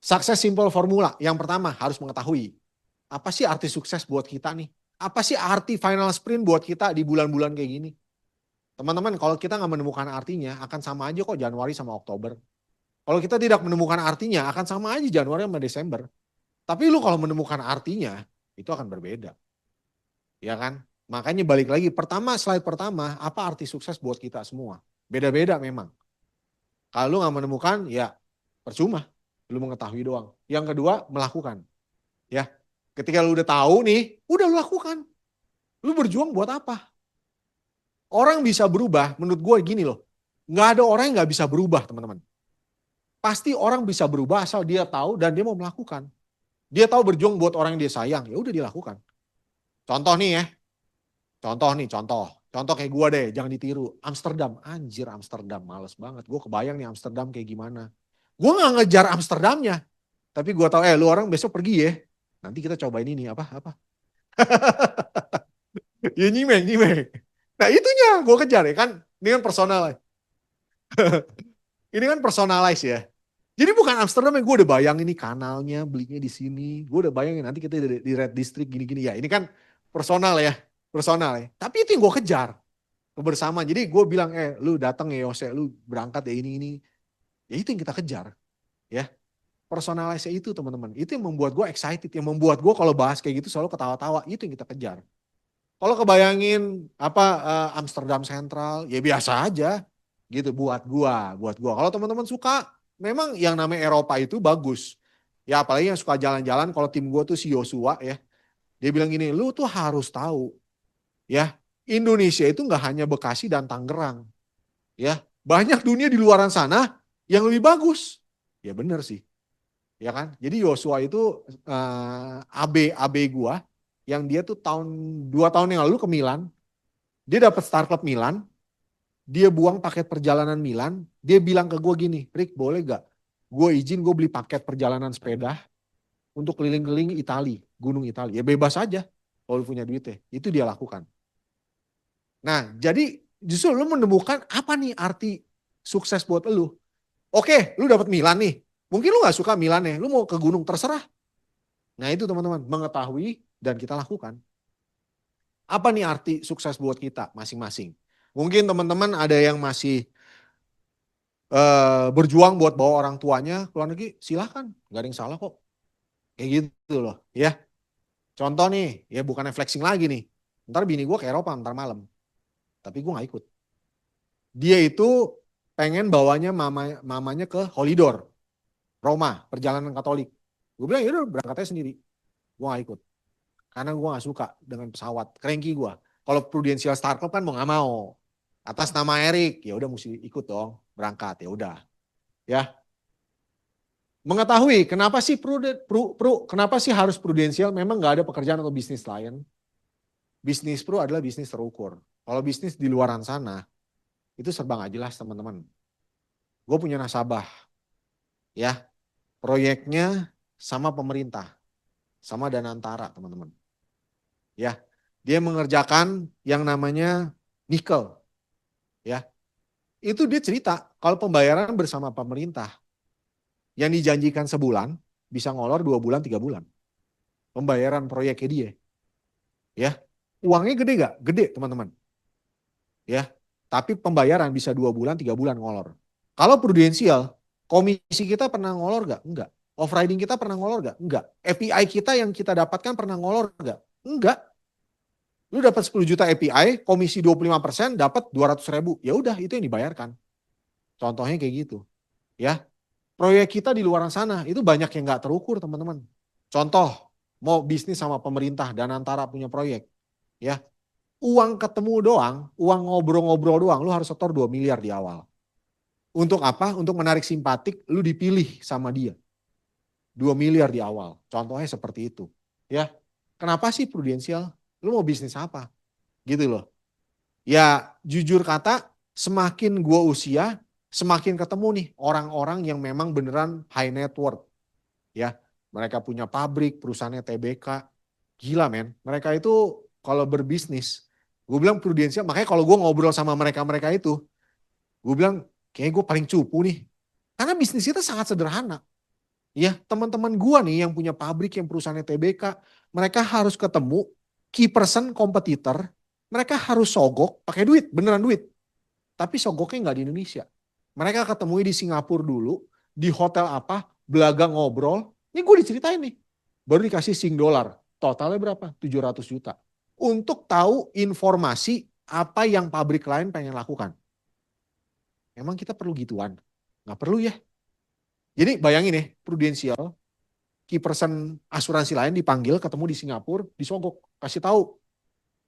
Sukses simple formula. Yang pertama harus mengetahui. Apa sih arti sukses buat kita nih? Apa sih arti final sprint buat kita di bulan-bulan kayak gini? Teman-teman kalau kita nggak menemukan artinya akan sama aja kok Januari sama Oktober. Kalau kita tidak menemukan artinya akan sama aja Januari sama Desember. Tapi lu kalau menemukan artinya itu akan berbeda. Ya kan? Makanya balik lagi slide pertama apa arti sukses buat kita semua? Beda-beda memang. Kalau lu nggak menemukan ya percuma. Lu mengetahui doang. Yang kedua melakukan. Ya. Ketika lu udah tahu nih, udah lu lakukan. Lu berjuang buat apa? Orang bisa berubah, menurut gue gini loh. Nggak ada orang yang nggak bisa berubah, teman-teman. Pasti orang bisa berubah asal dia tahu dan dia mau melakukan. Dia tahu berjuang buat orang yang dia sayang, ya udah dilakukan. Contoh nih ya. Contoh kayak gue deh, jangan ditiru. Amsterdam, anjir Amsterdam, males banget. Gue kebayang nih Amsterdam kayak gimana. Gue nggak ngejar Amsterdamnya. Tapi gue tahu, lu orang besok pergi ya. Nanti kita cobain ini, apa. Ya nyimeng. Nah itunya gue kejar ya kan. Ini kan personal. Ini kan personalize ya. Jadi bukan Amsterdam yang gue udah bayangin nih kanalnya, belinya di sini. Gue udah bayangin nanti kita di Red District gini-gini. Ya ini kan personal ya. Tapi itu yang gue kejar. Kebersamaan. Jadi gue bilang, lu datang ya Yose, lu berangkat ya ini. Ya itu yang kita kejar. Ya. Personalize itu teman-teman. Itu yang membuat gue excited. Yang membuat gue kalau bahas kayak gitu selalu ketawa-tawa. Itu yang kita kejar. Kalau kebayangin Amsterdam Central, ya biasa aja. Gitu buat gua. Kalau teman-teman suka, memang yang namanya Eropa itu bagus. Ya apalagi yang suka jalan-jalan, kalau tim gua tuh si Yosua ya. Dia bilang gini, lu tuh harus tahu ya, Indonesia itu nggak hanya Bekasi dan Tangerang. Ya, banyak dunia di luaran sana yang lebih bagus. Ya benar sih. Ya kan? Jadi Yosua itu AB gua yang dia tuh 2 tahun yang lalu ke Milan, dia dapat Star Club Milan, dia buang paket perjalanan Milan, dia bilang ke gue gini, Rick boleh gak? Gue izin gue beli paket perjalanan sepeda untuk keliling-keliling Itali, gunung Itali. Ya bebas aja kalau punya duitnya. Itu dia lakukan. Nah, jadi justru lu menemukan apa nih arti sukses buat lu. Oke, lu dapat Milan nih. Mungkin lu gak suka Milan ya, lu mau ke gunung, terserah. Nah itu teman-teman, mengetahui dan kita lakukan. Apa nih arti sukses buat kita masing-masing? Mungkin teman-teman ada yang masih berjuang buat bawa orang tuanya ke luar negeri, silahkan, gak ada yang salah kok. Kayak gitu loh, ya. Contoh nih, ya bukan flexing lagi nih. Ntar bini gue ke Eropa ntar malam, tapi gue gak ikut. Dia itu pengen bawanya mamanya ke Holidor, Roma, perjalanan Katolik. Gue bilang yaudah berangkat aja sendiri, gue gak ikut. Karena gue gak suka dengan pesawat, cranky gue. Kalau Prudential Star Club kan mau gak mau. Atas nama Erik, ya udah mesti ikut dong, berangkat ya udah. Ya, mengetahui kenapa sih kenapa sih harus prudensial? Memang nggak ada pekerjaan atau bisnis lain. Bisnis pro adalah bisnis terukur. Kalau bisnis di luaran sana itu serba nggak jelas teman-teman. Gue punya nasabah, ya proyeknya sama pemerintah, sama Danantara teman-teman. Ya, dia mengerjakan yang namanya nikel, ya. Itu dia cerita kalau pembayaran bersama pemerintah yang dijanjikan sebulan bisa ngolor 2 bulan 3 bulan. Pembayaran proyeknya dia. Ya, uangnya gede gak? Gede teman-teman. Ya, tapi pembayaran bisa 2 bulan 3 bulan ngolor. Kalau prudensial, komisi kita pernah ngolor gak? Enggak. Off riding kita pernah ngolor gak? Enggak. API kita yang kita dapatkan pernah ngolor gak? Enggak. Lu dapat 10 juta API, komisi 25% dapat 200.000. Ya udah itu yang dibayarkan. Contohnya kayak gitu. Ya, proyek kita di luar sana itu banyak yang nggak terukur teman-teman. Contoh, mau bisnis sama pemerintah dan antara punya proyek. Ya, uang ketemu doang, uang ngobrol-ngobrol doang, lu harus setor 2 miliar di awal. Untuk apa? Untuk menarik simpatik, lu dipilih sama dia. 2 miliar di awal. Contohnya seperti itu. Ya, kenapa sih prudensial? Lu mau bisnis apa? Gitu loh. Ya, jujur kata, semakin gua usia, semakin ketemu nih orang-orang yang memang beneran high net worth. Ya, mereka punya pabrik, perusahaannya TBK. Gila men, mereka itu kalau berbisnis, gue bilang prudensial, makanya kalau gue ngobrol sama mereka-mereka itu, gue bilang kayaknya gue paling cupu nih. Karena bisnis kita sangat sederhana. Ya, teman-teman gue nih yang punya pabrik, yang perusahaannya TBK, mereka harus ketemu key person kompetitor, mereka harus sogok pakai duit, beneran duit. Tapi sogoknya nggak di Indonesia. Mereka ketemu di Singapura dulu, di hotel apa, belaga ngobrol. Ini gue diceritain nih. Baru dikasih $, totalnya berapa? 700 juta. Untuk tahu informasi apa yang pabrik lain pengen lakukan. Emang kita perlu gituan? Nggak perlu ya. Jadi bayangin nih, prudensial, key person asuransi lain dipanggil, ketemu di Singapura, disogok. Kasih tahu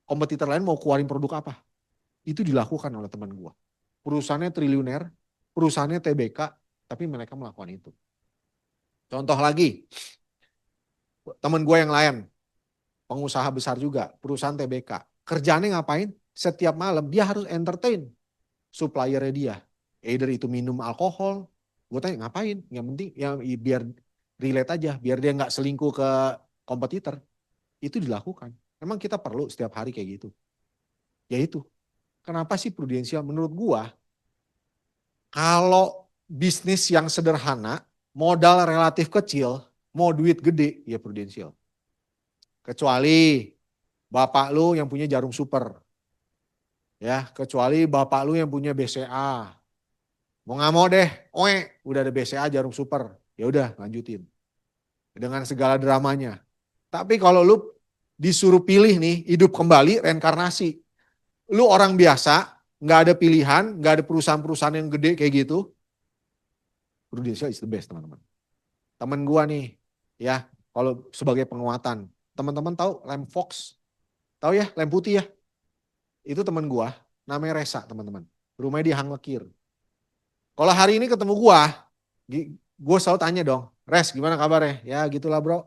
kompetitor lain mau keluarin produk apa. Itu dilakukan oleh teman gue. Perusahaannya triliuner, perusahaannya TBK, tapi mereka melakukan itu. Contoh lagi, teman gue yang lain, pengusaha besar juga, perusahaan TBK. Kerjaannya ngapain? Setiap malam dia harus entertain suppliernya dia. Either itu minum alkohol, gue tanya ngapain? Yang penting ya biar relate aja, biar dia nggak selingkuh ke kompetitor. Itu dilakukan. Memang kita perlu setiap hari kayak gitu. Ya itu. Kenapa sih prudensial? Menurut gue, kalau bisnis yang sederhana, modal relatif kecil, mau duit gede, ya prudensial. Kecuali bapak lu yang punya Jarum Super. Ya, kecuali bapak lu yang punya BCA. Mau nggak mau deh, udah ada BCA Jarum Super. Ya udah, lanjutin. Dengan segala dramanya. Tapi kalau lu disuruh pilih nih, hidup kembali, reinkarnasi. Lu orang biasa, nggak ada pilihan, nggak ada perusahaan-perusahaan yang gede kayak gitu. Prudential is the best, teman-teman. Temen gua nih, ya, kalau sebagai penguatan. Teman-teman tahu lem Fox? Tahu ya, lem putih ya? Itu temen gua, namanya Resa, teman-teman. Rumahnya di Hang Lekir. Kalau hari ini ketemu gua selalu tanya dong, Res, gimana kabarnya? Ya gitulah bro.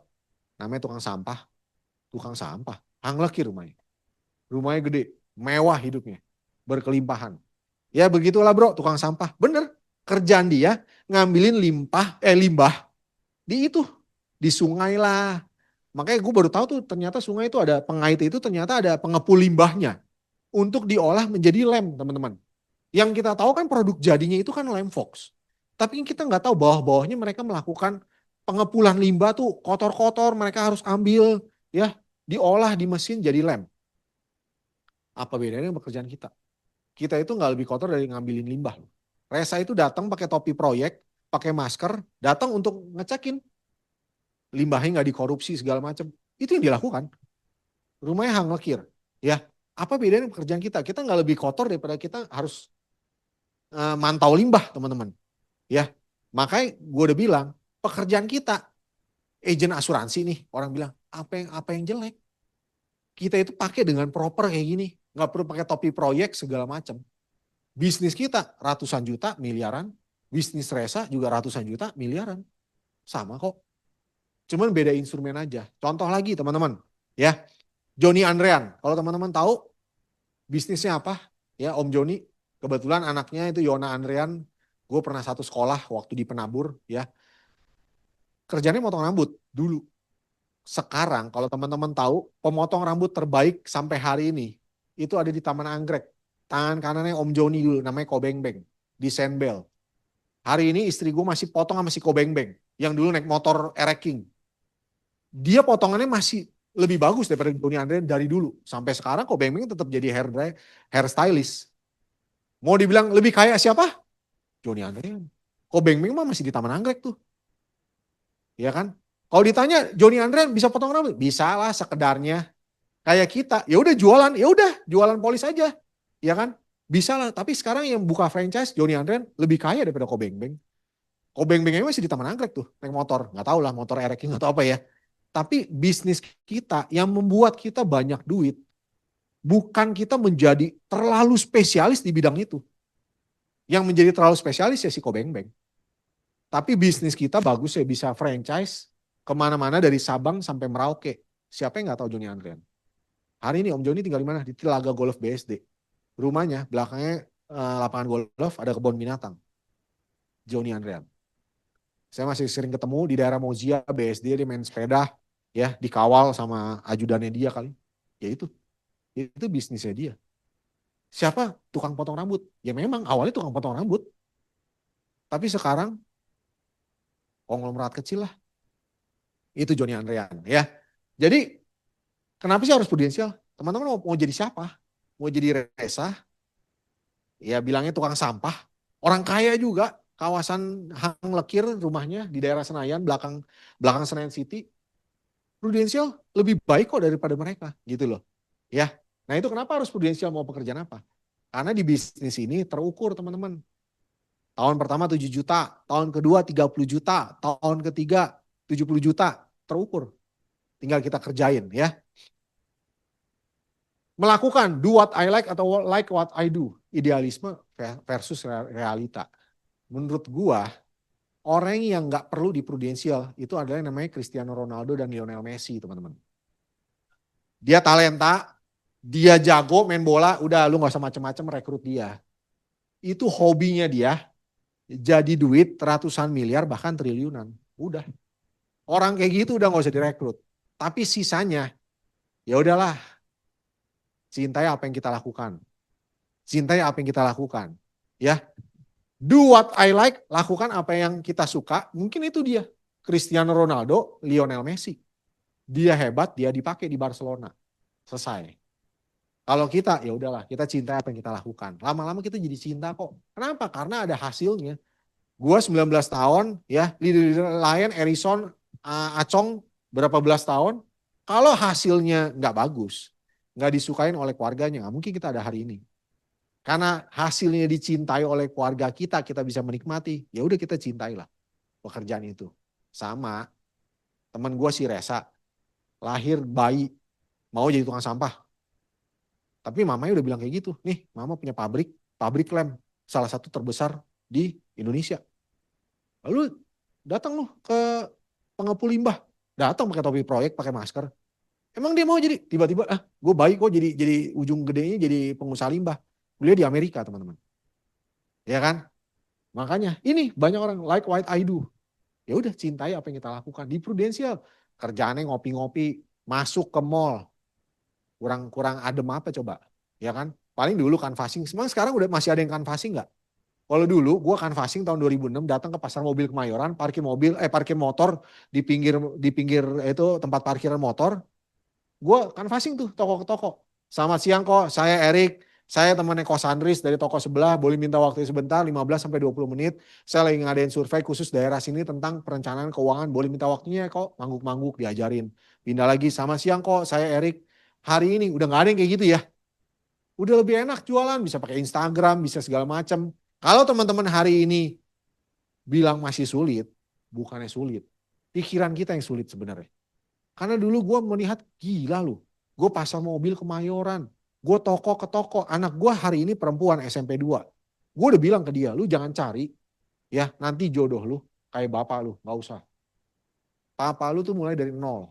Namanya tukang sampah. Tukang sampah. Hangleki rumahnya. Rumahnya gede. Mewah hidupnya. Berkelimpahan. Ya begitulah bro, tukang sampah. Bener. Kerjaan dia ngambilin limbah di itu. Di sungai lah. Makanya gue baru tahu tuh ternyata sungai itu ada pengait itu ternyata ada pengepul limbahnya. Untuk diolah menjadi lem teman-teman. Yang kita tahu kan produk jadinya itu kan lem Fox. Tapi kita nggak tahu bawah-bawahnya mereka melakukan pengepulan limbah tuh kotor-kotor mereka harus ambil ya diolah di mesin jadi lem. Apa bedanya dengan pekerjaan kita? Kita itu nggak lebih kotor dari ngambilin limbah. Resa itu datang pakai topi proyek, pakai masker, datang untuk ngecekin limbahnya nggak dikorupsi segala macam. Itu yang dilakukan. Rumahnya hang lekir. Ya, apa bedanya pekerjaan kita? Kita nggak lebih kotor daripada kita harus mantau limbah, teman-teman. Ya, makanya gue udah bilang pekerjaan kita, agen asuransi nih, orang bilang apa yang jelek? Kita itu pakai dengan proper kayak gini, nggak perlu pakai topi proyek segala macam. Bisnis kita ratusan juta, miliaran. Bisnis Resa juga ratusan juta, miliaran. Sama kok. Cuman beda instrumen aja. Contoh lagi teman-teman, ya Joni Andrean. Kalau teman-teman tahu bisnisnya apa? Ya Om Joni. Kebetulan anaknya itu Yona Andrean. Gue pernah satu sekolah waktu di Penabur, ya. Kerjanya motong rambut dulu. Sekarang kalau teman-teman tahu, pemotong rambut terbaik sampai hari ini itu ada di Taman Anggrek. Tangan kanannya Om Joni dulu, namanya Kobeng Beng di Sandbell. Hari ini istri gue masih potong sama si Kobeng Beng yang dulu naik motor Ereking. Dia potongannya masih lebih bagus daripada Joni Andre dari dulu. Sampai sekarang Kobeng Beng tetap jadi hair stylist. Mau dibilang lebih kaya siapa? Joni Andre. Kobeng Beng mah masih di Taman Anggrek tuh. Ya kan? Kalau ditanya Joni Andre bisa potong rambut? Bisa lah sekedarnya. Kayak kita, ya udah jualan polis aja. Ya kan? Bisa lah, tapi sekarang yang buka franchise Joni Andre lebih kaya daripada Kobeng Beng. Kobeng Bengnya masih di Taman Anggrek tuh, naik motor. Nggak tahu lah motor Ereking atau apa ya. Tapi bisnis kita yang membuat kita banyak duit, bukan kita menjadi terlalu spesialis di bidang itu. Yang menjadi terlalu spesialis ya si Kobeng Beng. Tapi bisnis kita bagus ya bisa franchise kemana-mana dari Sabang sampai Merauke. Siapa yang nggak tahu Joni Andrean? Hari ini Om Joni tinggal di mana? Di Telaga Golf BSD. Rumahnya belakangnya lapangan golf ada kebun binatang. Joni Andrean. Saya masih sering ketemu di daerah Mozia, BSD, dia main sepeda, ya dikawal sama ajudannya dia kali. Ya itu bisnisnya dia. Siapa? Tukang potong rambut. Ya memang awalnya tukang potong rambut. Tapi sekarang konglomerat kecil lah. Itu Joni Andrean ya. Jadi kenapa sih harus prudensial? Teman-teman mau jadi siapa? Mau jadi Resa? Ya bilangnya tukang sampah. Orang kaya juga. Kawasan Hang Lekir rumahnya di daerah Senayan, belakang Senayan City. Prudensial lebih baik kok daripada mereka gitu loh. Ya. Nah itu kenapa harus prudensial mau pekerjaan apa? Karena di bisnis ini terukur teman-teman. Tahun pertama 7 juta, tahun kedua 30 juta, tahun ketiga 70 juta, terukur. Tinggal kita kerjain ya. Melakukan do what I like atau like what I do. Idealisme versus realita. Menurut gua, orang yang nggak perlu di prudensial itu adalah yang namanya Cristiano Ronaldo dan Lionel Messi teman-teman. Dia talenta, dia jago main bola, udah lu nggak usah macam-macam rekrut dia. Itu hobinya dia, jadi duit ratusan miliar bahkan triliunan. Udah. Orang kayak gitu udah nggak usah direkrut. Tapi sisanya, ya udahlah, cintai apa yang kita lakukan. Cintai apa yang kita lakukan. Ya, do what I like, lakukan apa yang kita suka. Mungkin itu dia. Cristiano Ronaldo, Lionel Messi. Dia hebat, dia dipakai di Barcelona. Selesai. Kalau kita, ya udahlah, kita cinta apa yang kita lakukan. Lama-lama kita jadi cinta kok. Kenapa? Karena ada hasilnya. Gua 19 tahun, ya, leader lain, Erison, Acong, berapa belas tahun. Kalau hasilnya nggak bagus, nggak disukain oleh keluarganya, nggak mungkin kita ada hari ini. Karena hasilnya dicintai oleh keluarga kita bisa menikmati. Ya udah kita cintailah pekerjaan itu. Sama, teman gue si Resa, lahir bayi, mau jadi tukang sampah. Tapi mamanya udah bilang kayak gitu, nih mama punya pabrik lem, salah satu terbesar di Indonesia. Lalu datang lu ke pengepul limbah. Datang pakai topi proyek, pakai masker. Emang dia mau jadi tiba-tiba gue baik kok jadi ujung gedenya jadi pengusaha limbah. Kuliah di Amerika, teman-teman. Ya kan? Makanya ini banyak orang like what I do. Ya udah cintai apa yang kita lakukan di Prudential. Kerjaannya ngopi-ngopi, masuk ke mall. Kurang adem apa coba? Ya kan? Paling dulu canvassing. Sekarang udah masih ada yang canvassing nggak? Kalau dulu gue canvassing tahun 2006 datang ke pasar mobil Kemayoran, parkir motor di pinggir itu tempat parkiran motor. Gue canvassing tuh toko ke toko. Selamat siang kok, saya Erik. Saya temannya Kos Andris dari toko sebelah, boleh minta waktu sebentar 15-20 menit. Saya lagi ngadain survei khusus daerah sini tentang perencanaan keuangan, boleh minta waktunya kok, mangguk-mangguk diajarin. Pindah lagi, sama siang kok, saya Erik. Hari ini udah gak ada yang kayak gitu ya. Udah lebih enak jualan, bisa pakai Instagram, bisa segala macam. Kalau teman-teman hari ini bilang masih sulit, bukannya sulit. Pikiran kita yang sulit sebenarnya. Karena dulu gue melihat gila lu. Gue pasar mobil Kemayoran. Gue toko ke toko. Anak gue hari ini perempuan SMP 2. Gue udah bilang ke dia, lu jangan cari ya nanti jodoh lu kayak bapak lu. Gak usah. Papa lu tuh mulai dari nol.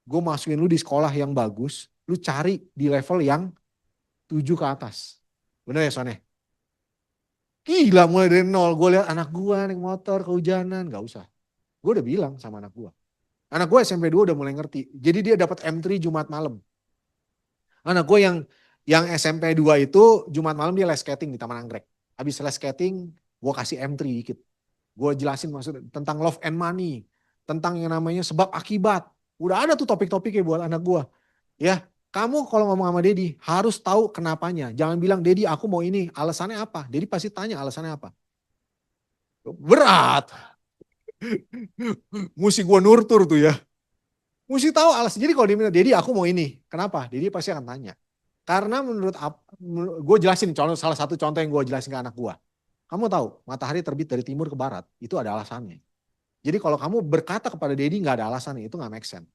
Gue masukin lu di sekolah yang bagus. Lu cari di level yang 7 ke atas. Bener ya Sonnya? Gila mulai dari nol. Gue lihat anak gue naik motor kehujanan. Gak usah. Gue udah bilang sama anak gue. Anak gue SMP 2 udah mulai ngerti. Jadi dia dapat M3 Jumat malam. Anak gue yang SMP 2 itu Jumat malam dia les skating di Taman Anggrek. Habis les skating, gue kasih M3 dikit. Gue jelasin maksudnya tentang love and money. Tentang yang namanya sebab akibat. Udah ada tuh topik-topiknya buat anak gue. Ya, kamu kalau ngomong sama Dedi harus tahu kenapanya. Jangan bilang, Dedi aku mau ini, alasannya apa? Dedi pasti tanya alasannya apa. Berat. Mesti gue nurtur tuh ya. Mesti tahu alasan. Jadi kalau dia bilang, Dedi aku mau ini. Kenapa? Dedi pasti akan tanya. Karena menurut gue jelasin salah satu contoh yang gue jelasin ke anak gue. Kamu tahu matahari terbit dari timur ke barat itu ada alasannya. Jadi kalau kamu berkata kepada Dedi nggak ada alasannya itu nggak make sense.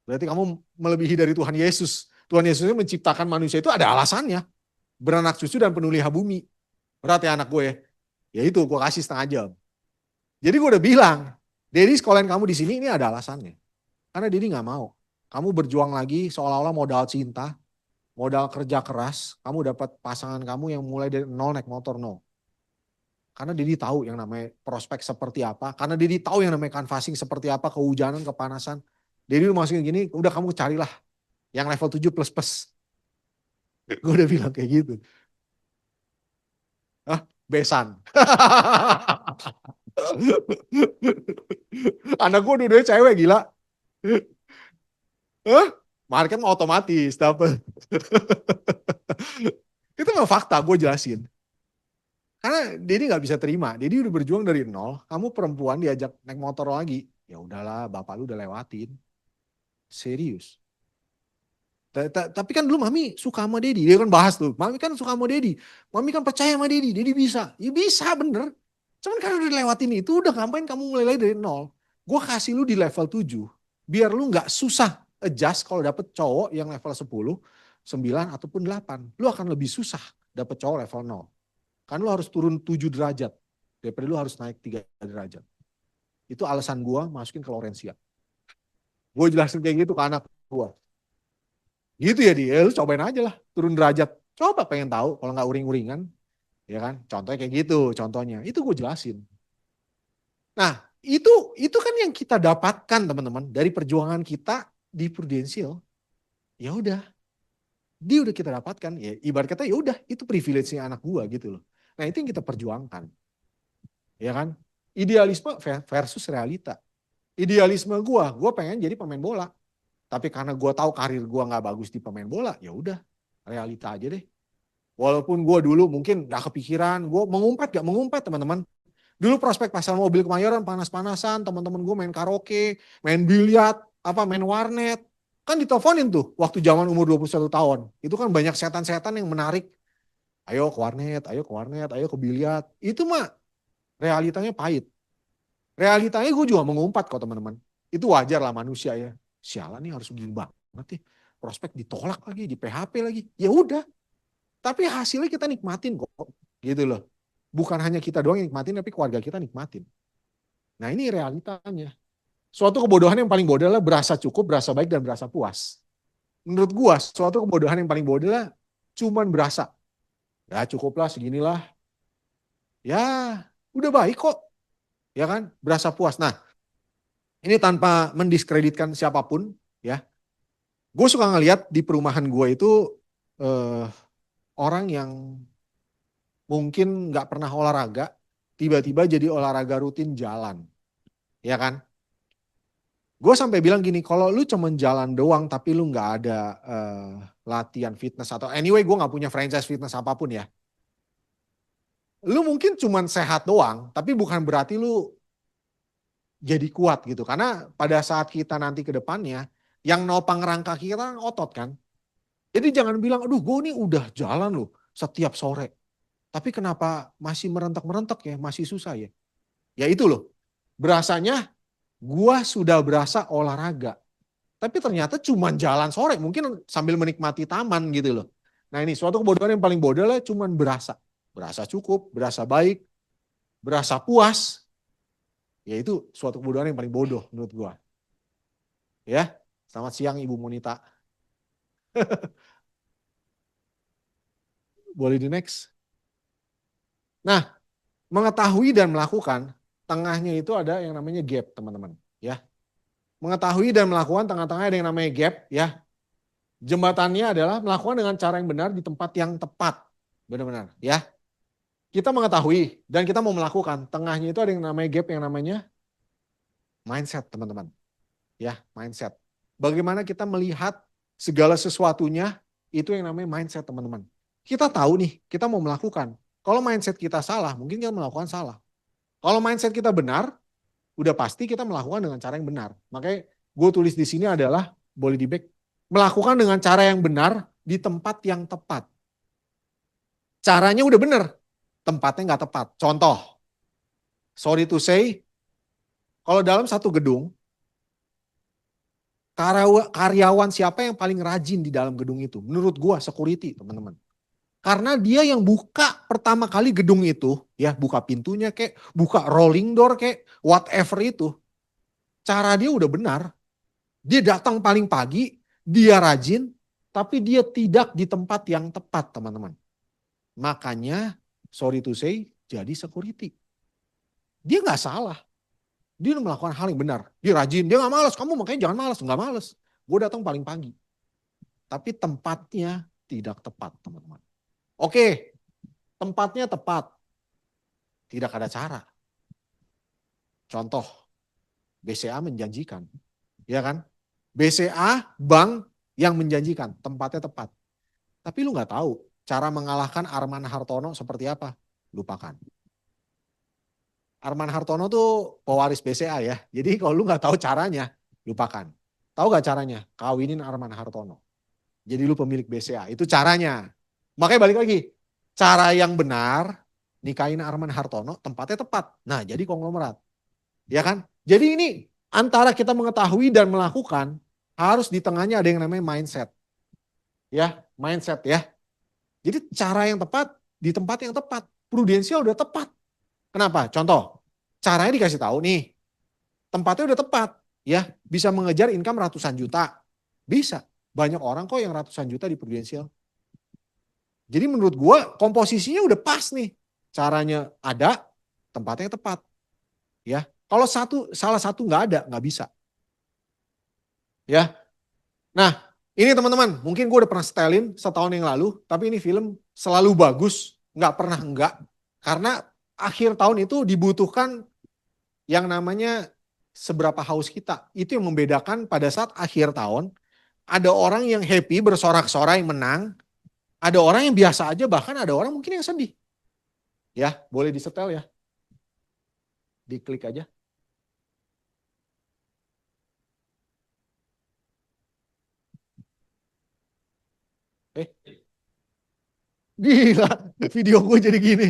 Berarti kamu melebihi dari Tuhan Yesus. Tuhan Yesus menciptakan manusia itu ada alasannya. Beranak cucu dan penuh liha bumi. Berat ya anak gue ya. Ya itu gue kasih setengah jam. Jadi gue udah bilang, Dedi sekolahin kamu di sini ini ada alasannya. Karena Dedi nggak mau. Kamu berjuang lagi seolah-olah modal cinta, modal kerja keras, kamu dapat pasangan kamu yang mulai dari nol naik motor nol. Karena Dedi tahu yang namanya prospek seperti apa, karena Dedi tahu yang namanya canvassing seperti apa, kehujanan, kepanasan. Dedi udah masukin gini, udah kamu carilah yang level 7 plus plus. Gue udah bilang kayak gitu. Besan. Anak gue dua-duanya cewek gila. Market mau otomatis dapet. Itu memang fakta, gue jelasin. Karena Dedi nggak bisa terima. Dedi udah berjuang dari nol. Kamu perempuan diajak naik motor lagi. Ya udahlah, bapak lu udah lewatin. Serius. Tapi kan dulu Mami suka sama Dedi. Dia kan bahas tuh. Mami kan suka sama Dedi. Mami kan percaya sama Dedi. Dedi bisa. Ya bisa bener. Cuman karena udah lewatin itu, udah ngapain kamu mulai lagi dari nol. Gue kasih lu di level 7. Biar lu nggak susah adjust kalau dapet cowok yang level 10, 9 ataupun 8. Lu akan lebih susah dapet cowok level 0. Kan lu harus turun 7 derajat. Daripada lu harus naik 3 derajat. Itu alasan gue masukin ke Laurencia. Gue jelasin kayak gitu ke anak gue. Gitu ya dia, lu cobain aja lah. Turun derajat. Coba pengen tahu kalau nggak uring-uringan. Ya kan, contohnya kayak gitu contohnya. Itu gue jelasin. Nah, itu kan yang kita dapatkan teman-teman dari perjuangan kita di Prudential. Ya udah, dia udah kita dapatkan. Ya ibarat kata ya udah, itu privilege-nya anak gua gitu loh. Nah, itu yang kita perjuangkan. Ya kan? Idealisme versus realita. Idealisme gua pengen jadi pemain bola. Tapi karena gua tahu karir gua nggak bagus di pemain bola, ya udah, realita aja deh. Walaupun gua dulu mungkin gak kepikiran, gua mengumpat teman-teman. Dulu prospek pasar mobil Kemayoran panas-panasan, teman-teman gue main karaoke, main biliar, main warnet. Kan diteleponin tuh waktu zaman umur 21 tahun. Itu kan banyak setan-setan yang menarik. Ayo ke warnet, ayo ke warnet, ayo ke biliar. Itu mah realitanya pahit. Realitanya gue juga mengumpat kok teman-teman. Itu wajar lah manusia ya. Sialan nih harus begini banget nih. Prospek ditolak lagi, di PHP lagi. Ya udah. Tapi hasilnya kita nikmatin kok. Gitu loh. Bukan hanya kita doang yang nikmatin, tapi keluarga kita nikmatin. Nah ini realitanya. Suatu kebodohan yang paling bodoh adalah berasa cukup, berasa baik, dan berasa puas. Menurut gua, suatu kebodohan yang paling bodoh adalah cuman berasa. Ya cukuplah, seginilah. Ya udah baik kok. Ya kan? Berasa puas. Nah ini tanpa mendiskreditkan siapapun. Ya, gue suka ngeliat di perumahan gue itu eh, orang yang mungkin nggak pernah olahraga, tiba-tiba jadi olahraga rutin jalan. Ya kan? Gue sampai bilang gini, kalau lu cuma jalan doang tapi lu nggak ada latihan fitness atau anyway gue nggak punya franchise fitness apapun ya. Lu mungkin cuma sehat doang, tapi bukan berarti lu jadi kuat gitu. Karena pada saat kita nanti ke depannya, yang nopang rangka kita kan otot kan. Jadi jangan bilang, aduh gue ini udah jalan loh setiap sore. Tapi kenapa masih merentak-merentak ya, masih susah ya. Ya itu loh, berasanya gue sudah berasa olahraga. Tapi ternyata cuma jalan sore, mungkin sambil menikmati taman gitu loh. Nah ini suatu kebodohan yang paling bodoh lah cuma berasa. Berasa cukup, berasa baik, berasa puas. Ya itu suatu kebodohan yang paling bodoh menurut gua. Ya, selamat siang Ibu Monita. Boleh di next. Nah, mengetahui dan melakukan, tengahnya itu ada yang namanya gap teman-teman. Ya, mengetahui dan melakukan tengah-tengahnya ada yang namanya gap. Ya, jembatannya adalah melakukan dengan cara yang benar di tempat yang tepat. Benar-benar. Ya, kita mengetahui dan kita mau melakukan. Tengahnya itu ada yang namanya gap, yang namanya mindset, teman-teman. Ya, mindset. Bagaimana kita melihat segala sesuatunya, itu yang namanya mindset, teman-teman. Kita tahu nih, kita mau melakukan. Kalau mindset kita salah, mungkin kita melakukan salah. Kalau mindset kita benar, udah pasti kita melakukan dengan cara yang benar. Makanya gue tulis di sini adalah, boleh di back, melakukan dengan cara yang benar di tempat yang tepat. Caranya udah benar, tempatnya nggak tepat. Contoh, sorry to say, kalau dalam satu gedung, karyawan siapa yang paling rajin di dalam gedung itu? Menurut gua security, teman-teman. Karena dia yang buka pertama kali gedung itu, ya buka pintunya kayak, buka rolling door kayak, whatever itu. Cara dia udah benar. Dia datang paling pagi, dia rajin, tapi dia tidak di tempat yang tepat, teman-teman. Makanya, sorry to say, jadi security. Dia nggak salah. Dia melakukan hal yang benar. Dia rajin, dia nggak malas. Kamu makanya jangan malas, nggak malas. Gue datang paling pagi. Tapi tempatnya tidak tepat, teman-teman. Oke, tempatnya tepat. Tidak ada cara. Contoh, BCA menjanjikan. Ya kan? BCA, bank yang menjanjikan. Tempatnya tepat. Tapi lu nggak tahu cara mengalahkan Arman Hartono seperti apa. Lupakan. Arman Hartono tuh pewaris BCA ya. Jadi kalau lu nggak tahu caranya, lupakan. Tahu nggak caranya? Kawinin Arman Hartono. Jadi lu pemilik BCA. Itu caranya. Makanya balik lagi. Cara yang benar, nikahin Arman Hartono, tempatnya tepat. Nah, jadi konglomerat. Ya kan? Jadi ini antara kita mengetahui dan melakukan, harus di tengahnya ada yang namanya mindset. Ya, mindset ya. Jadi cara yang tepat, di tempat yang tepat. Prudensial udah tepat. Kenapa? Contoh, caranya dikasih tahu nih. Tempatnya udah tepat. Ya, bisa mengejar income ratusan juta. Bisa. Banyak orang kok yang ratusan juta di prudensial. Jadi menurut gue komposisinya udah pas nih. Caranya ada, tempatnya tepat. Ya, kalau salah satu nggak ada, nggak bisa. Ya, nah ini teman-teman, mungkin gue udah pernah setelin setahun yang lalu, tapi ini film selalu bagus, nggak pernah enggak. Karena akhir tahun itu dibutuhkan yang namanya seberapa haus kita. Itu yang membedakan pada saat akhir tahun, ada orang yang happy bersorak-sorai menang, ada orang yang biasa aja, bahkan ada orang mungkin yang sedih. Ya, boleh disetel ya. Diklik aja. Eh, gila, video gue jadi gini.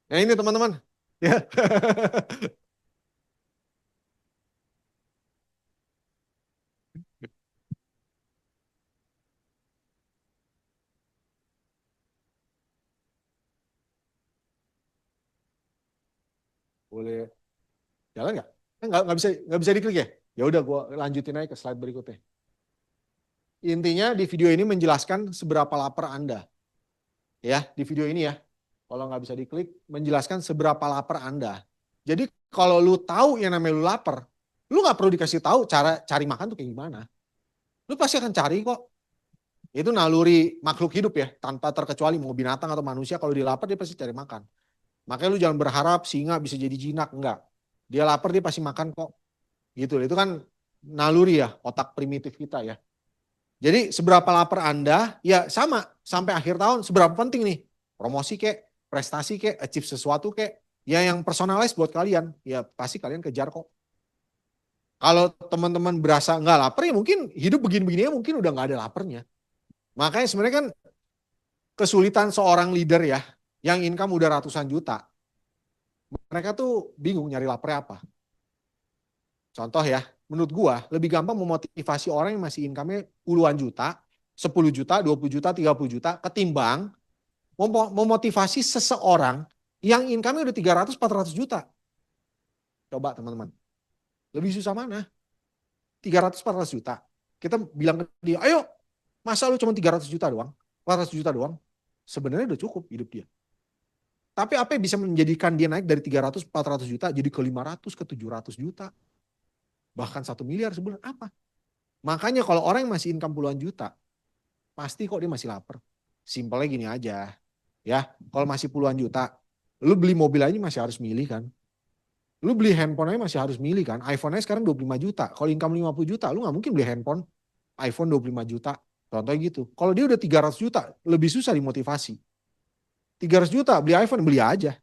Nah ini teman-teman. Ya. Boleh jalan nggak? Nggak bisa diklik ya? Ya udah gue lanjutin aja ke slide berikutnya. Intinya di video ini menjelaskan seberapa lapar Anda. Ya, di video ini ya. Kalau nggak bisa diklik, menjelaskan seberapa lapar Anda. Jadi kalau lu tahu yang namanya lu lapar, lu nggak perlu dikasih tahu cara cari makan tuh kayak gimana. Lu pasti akan cari kok. Itu naluri makhluk hidup ya, tanpa terkecuali mau binatang atau manusia, kalau dia lapar dia pasti cari makan. Makanya lu jangan berharap singa bisa jadi jinak, enggak. Dia lapar dia pasti makan kok. Gitu. Itu kan naluri ya, otak primitif kita ya. Jadi seberapa lapar Anda, ya sama sampai akhir tahun seberapa penting nih. Promosi kek, prestasi kek, achieve sesuatu kek. Ya yang personalize buat kalian, ya pasti kalian kejar kok. Kalau teman-teman berasa nggak lapar ya mungkin hidup begini-begini ya mungkin udah nggak ada laparnya. Makanya sebenarnya kan kesulitan seorang leader ya, yang income udah ratusan juta. Mereka tuh bingung nyari lapar apa. Contoh ya, menurut gua lebih gampang memotivasi orang yang masih income-nya puluhan juta, 10 juta, 20 juta, 30 juta, ketimbang memotivasi seseorang yang income-nya udah 300-400 juta. Coba teman-teman, lebih susah mana? 300-400 juta. Kita bilang ke dia, ayo, masa lu cuma 300 juta doang? 400 juta doang? Sebenarnya udah cukup hidup dia. Tapi apa yang bisa menjadikan dia naik dari 300-400 juta jadi ke 500 ke 700 juta? Bahkan 1 miliar sebulan, apa? Makanya kalau orang yang masih income puluhan juta, pasti kok dia masih lapar. Simpelnya gini aja, ya. Kalau masih puluhan juta, lu beli mobil aja masih harus milih kan. Lu beli handphone aja masih harus milih kan. iPhone aja sekarang 25 juta. Kalau income 50 juta, lu gak mungkin beli handphone iPhone 25 juta. Contohnya gitu. Kalau dia udah 300 juta, lebih susah dimotivasi. 300 juta beli iPhone, beli aja.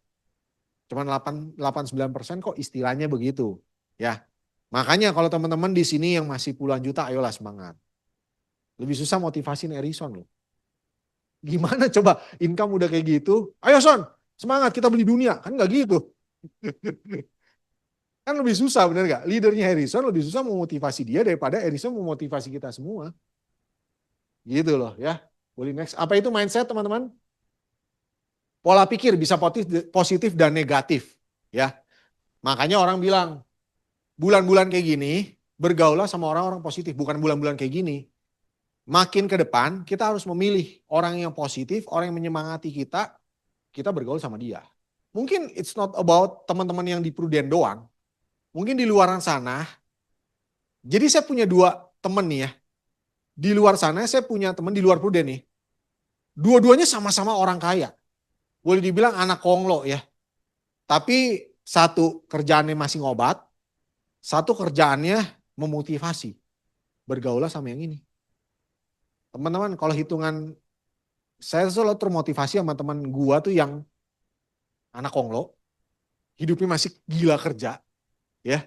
Cuman 8-9% kok istilahnya begitu. Ya. Makanya kalau teman-teman di sini yang masih puluhan juta, ayolah semangat. Lebih susah motivasi Erison loh. Gimana coba income udah kayak gitu. Ayo Son, semangat kita beli dunia. Kan gak gitu. Kan lebih susah bener gak? Leadernya Harrison lebih susah memotivasi dia daripada Harrison memotivasi kita semua. Gitu loh ya. Boleh next. Apa itu mindset teman-teman? Pola pikir bisa positif dan negatif. Ya. Makanya orang bilang, bulan-bulan kayak gini, bergaulah sama orang-orang positif. Bukan bulan-bulan kayak gini. Makin ke depan, kita harus memilih orang yang positif, orang yang menyemangati kita bergaul sama dia. Mungkin it's not about teman-teman yang di Prudent doang. Mungkin di luar sana. Jadi saya punya 2 teman nih ya. Di luar sana saya punya teman di luar Prudent nih. Dua-duanya sama-sama orang kaya. Boleh dibilang anak konglo ya. Tapi satu kerjaannya masih ngobat, satu kerjaannya memotivasi. Bergaulah sama yang ini. Teman-teman kalau hitungan, saya selalu termotivasi sama teman gua tuh yang anak konglo, hidupnya masih gila kerja, ya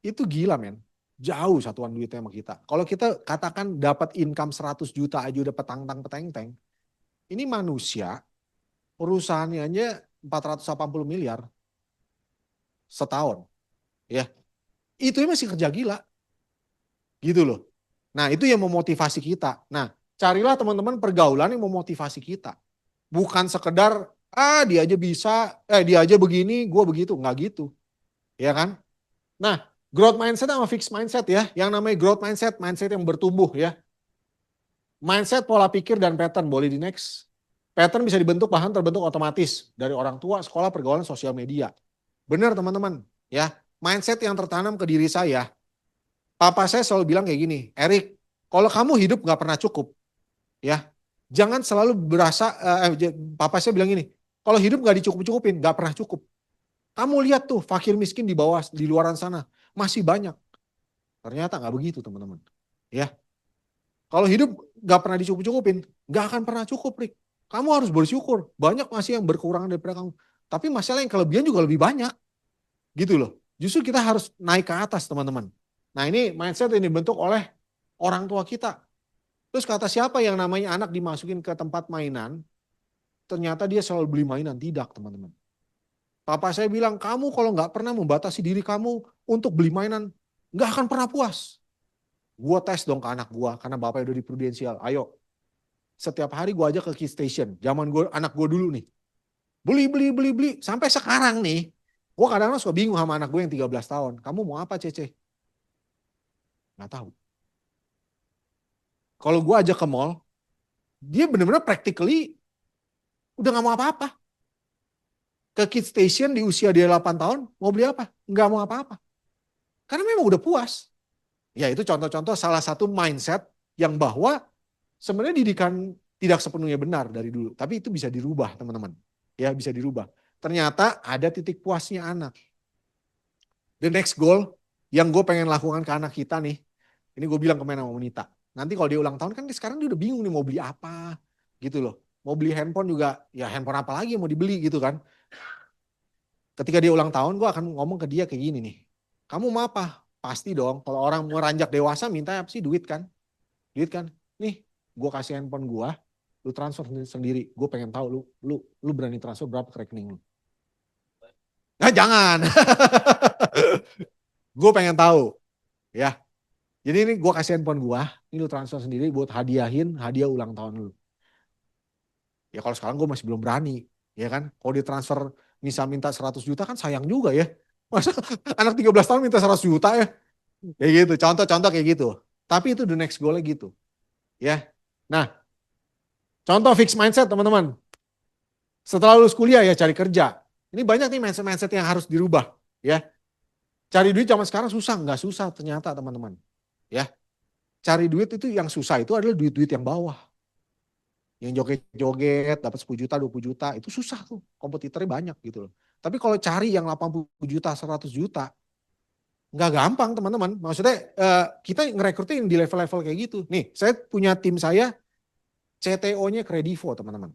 itu gila men. Jauh satuan duitnya sama kita. Kalau kita katakan dapat income 100 juta aja udah petang-peteng, ini manusia perusahaannya aja 480 miliar setahun. Ya, itu masih kerja gila. Gitu loh. Nah itu yang memotivasi kita. Nah carilah teman-teman pergaulan yang memotivasi kita. Bukan sekedar, dia aja bisa, dia aja begini, gue begitu. Nggak gitu. Ya kan? Nah, growth mindset sama fixed mindset ya. Yang namanya growth mindset, mindset yang bertumbuh ya. Mindset, pola pikir, dan pattern. Boleh di next. Pattern bisa dibentuk, bahan terbentuk otomatis. Dari orang tua, sekolah, pergaulan, sosial media. Benar teman-teman. Ya, mindset yang tertanam ke diri saya. Papa saya selalu bilang kayak gini, Erik, kalau kamu hidup gak pernah cukup, ya jangan selalu berasa, papa saya bilang gini, kalau hidup gak dicukup-cukupin, gak pernah cukup. Kamu lihat tuh fakir miskin di bawah, di luaran sana, masih banyak. Ternyata gak begitu teman-teman. Ya, kalau hidup gak pernah dicukup-cukupin, gak akan pernah cukup, Rik. Kamu harus bersyukur, banyak masih yang berkekurangan daripada kamu. Tapi masalah yang kelebihan juga lebih banyak. Gitu loh. Justru kita harus naik ke atas teman-teman. Nah ini mindset yang dibentuk oleh orang tua kita. Terus kata siapa yang namanya anak dimasukin ke tempat mainan, ternyata dia selalu beli mainan. Tidak teman-teman. Papa saya bilang, kamu kalau nggak pernah membatasi diri kamu untuk beli mainan, nggak akan pernah puas. Gua tes dong ke anak gua, karena bapaknya udah di Prudensial. Ayo, setiap hari gua ajak ke Key Station. Zaman gua, anak gua dulu nih. Beli. Sampai sekarang nih, Gue kadang-kadang suka bingung sama anak gue yang 13 tahun. Kamu mau apa, Cece? Nggak tahu. Kalau gue ajak ke mall, dia benar-benar practically udah nggak mau apa-apa. Ke Kids Station di usia dia 8 tahun, mau beli apa? Nggak mau apa-apa. Karena memang udah puas. Ya itu contoh-contoh salah satu mindset yang bahwa sebenarnya didikan tidak sepenuhnya benar dari dulu. Tapi itu bisa dirubah teman-teman. Ya bisa dirubah. Ternyata ada titik puasnya anak. The next goal yang gue pengen lakukan ke anak kita nih. Ini gue bilang kemana sama Monita. Nanti kalau dia ulang tahun kan sekarang dia udah bingung nih mau beli apa. Gitu loh. Mau beli handphone juga, ya handphone apa lagi yang mau dibeli gitu kan. Ketika dia ulang tahun gue akan ngomong ke dia kayak gini nih. Kamu mau apa? Pasti dong. Kalau orang mau ranjak dewasa minta apa sih? Duit kan. Duit kan. Nih gue kasih handphone gue. Lu transfer sendiri. Gue pengen tahu lu berani transfer berapa ke rekening lu. Nah jangan. Gue pengen tahu. Ya. Jadi ini gue kasih handphone gue. Ini lu transfer sendiri buat hadiahin hadiah ulang tahun lu. Ya kalau sekarang gue masih belum berani. Ya kan. Kalau ditransfer misal minta 100 juta kan sayang juga ya. Masa anak 13 tahun minta 100 juta ya. Kayak gitu. Contoh-contoh kayak gitu. Tapi itu the next goal-nya gitu. Ya. Nah. Contoh fixed mindset teman-teman. Setelah lulus kuliah ya cari kerja. Ini banyak nih mindset-mindset yang harus dirubah. Ya. Cari duit zaman sekarang susah. Nggak susah ternyata teman-teman. Ya. Cari duit itu yang susah itu adalah duit-duit yang bawah. Yang joget-joget dapat 10 juta, 20 juta. Itu susah tuh. Kompetitornya banyak gitu loh. Tapi kalau cari yang 80 juta, 100 juta. Nggak gampang teman-teman. Maksudnya kita ngerekrutnya yang di level-level kayak gitu. Nih saya punya tim saya. CTO-nya Kredivo teman-teman.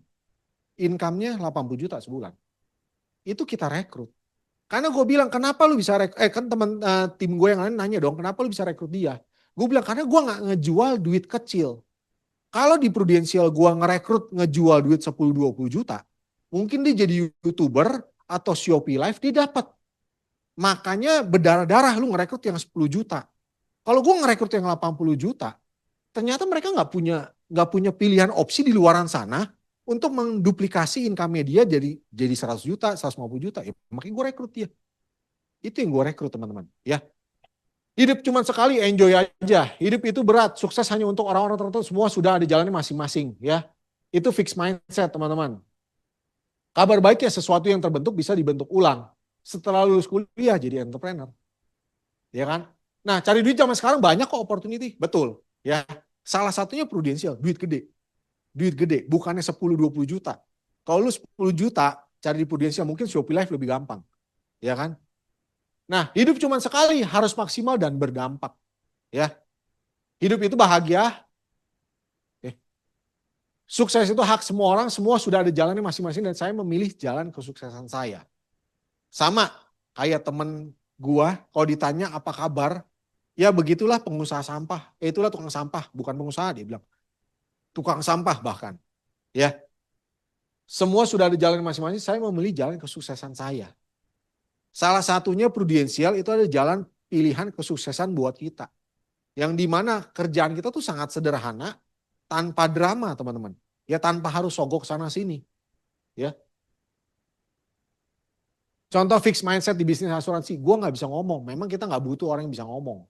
Income-nya 80 juta sebulan. Itu kita rekrut. Karena gue bilang, kenapa lu bisa rekrut, kan teman tim gue yang lain nanya dong, kenapa lu bisa rekrut dia? Gue bilang, karena gue gak ngejual duit kecil. Kalau di Prudential gue ngerekrut ngejual duit 10-20 juta, mungkin dia jadi YouTuber atau Shopee Live, dia dapat. Makanya berdarah-darah lu ngerekrut yang 10 juta. Kalau gue ngerekrut yang 80 juta, ternyata mereka nggak punya pilihan opsi di luaran sana untuk menduplikasi income dia jadi 100 juta, 150 juta. Ya, makanya gue rekrut dia. Itu yang gue rekrut teman-teman. Ya, hidup cuma sekali, enjoy aja. Hidup itu berat, sukses hanya untuk orang-orang tertentu. Semua sudah ada jalannya masing-masing. Ya, itu fixed mindset teman-teman. Kabar baiknya sesuatu yang terbentuk bisa dibentuk ulang. Setelah lulus kuliah jadi entrepreneur. Ya kan? Nah, cari duit zaman sekarang banyak kok opportunity. Betul. Ya, salah satunya Prudential, duit gede. Duit gede, bukannya 10-20 juta. Kalau lu 10 juta, cari di Prudential mungkin Shopee Live lebih gampang. Ya kan? Nah, hidup cuma sekali, harus maksimal dan berdampak. Ya. Hidup itu bahagia. Sukses itu hak semua orang, semua sudah ada jalannya masing-masing dan saya memilih jalan kesuksesan saya. Sama kayak temen gua, kalau ditanya apa kabar, ya begitulah pengusaha sampah. Itulah tukang sampah, bukan pengusaha dia bilang. Tukang sampah bahkan. Ya. Semua sudah ada jalan masing-masing, saya memilih jalan kesuksesan saya. Salah satunya Prudential itu ada jalan pilihan kesuksesan buat kita. Yang dimana kerjaan kita tuh sangat sederhana, tanpa drama teman-teman. Ya tanpa harus sogok sana sini. Ya. Contoh fixed mindset di bisnis asuransi, gue nggak bisa ngomong. Memang kita nggak butuh orang yang bisa ngomong.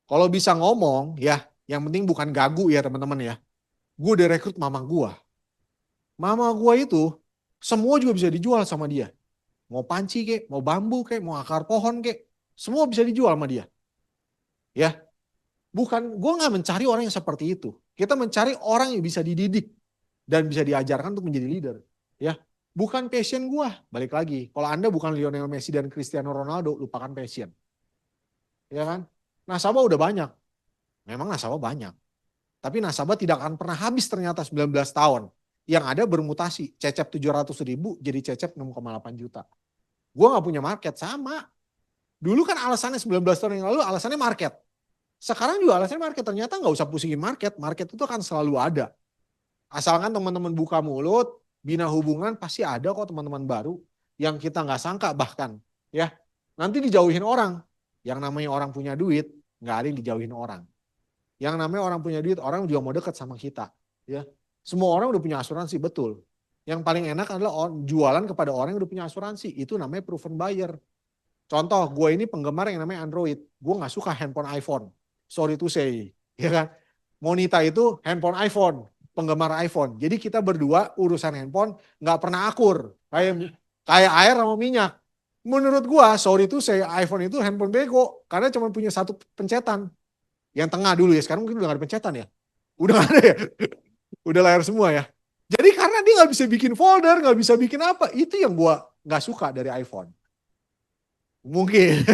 Kalau bisa ngomong, ya yang penting bukan gagu ya teman-teman ya. Gue direkrut mama gue. Mama gue itu semua juga bisa dijual sama dia. Mau panci kek, mau bambu kek, mau akar pohon kek, semua bisa dijual sama dia. Ya, bukan, gue nggak mencari orang yang seperti itu. Kita mencari orang yang bisa dididik dan bisa diajarkan untuk menjadi leader. Ya, bukan passion gue. Balik lagi, kalau Anda bukan Lionel Messi dan Cristiano Ronaldo, lupakan passion. Ya kan? Nasabah udah banyak. Memang nasabah banyak. Tapi nasabah tidak akan pernah habis ternyata 19 tahun. Yang ada bermutasi, cecep 700.000 jadi cecep 6,8 juta. Gue gak punya market, sama. Dulu kan alasannya 19 tahun yang lalu alasannya market. Sekarang juga alasannya market, ternyata gak usah pusingin market. Market itu akan selalu ada. Asalkan teman-teman buka mulut, bina hubungan, pasti ada kok teman-teman baru. Yang kita gak sangka bahkan. Ya, nanti dijauhin orang. Yang namanya orang punya duit, gak ada yang dijauhin orang. Yang namanya orang punya duit, orang juga mau dekat sama kita. Ya, semua orang udah punya asuransi, betul. Yang paling enak adalah jualan kepada orang yang udah punya asuransi. Itu namanya proven buyer. Contoh, gue ini penggemar yang namanya Android. Gue gak suka handphone iPhone. Sorry to say. Ya kan? Monita itu handphone iPhone. Penggemar iPhone. Jadi kita berdua urusan handphone gak pernah akur. Kayak air sama minyak. Menurut gue, sorry to say, iPhone itu handphone bego. Karena cuma punya satu pencetan. Yang tengah dulu ya. Sekarang mungkin udah gak ada pencetan ya. Udah gak ada ya. Udah layar semua ya. Jadi karena dia gak bisa bikin folder, gak bisa bikin apa. Itu yang gue gak suka dari iPhone. Mungkin.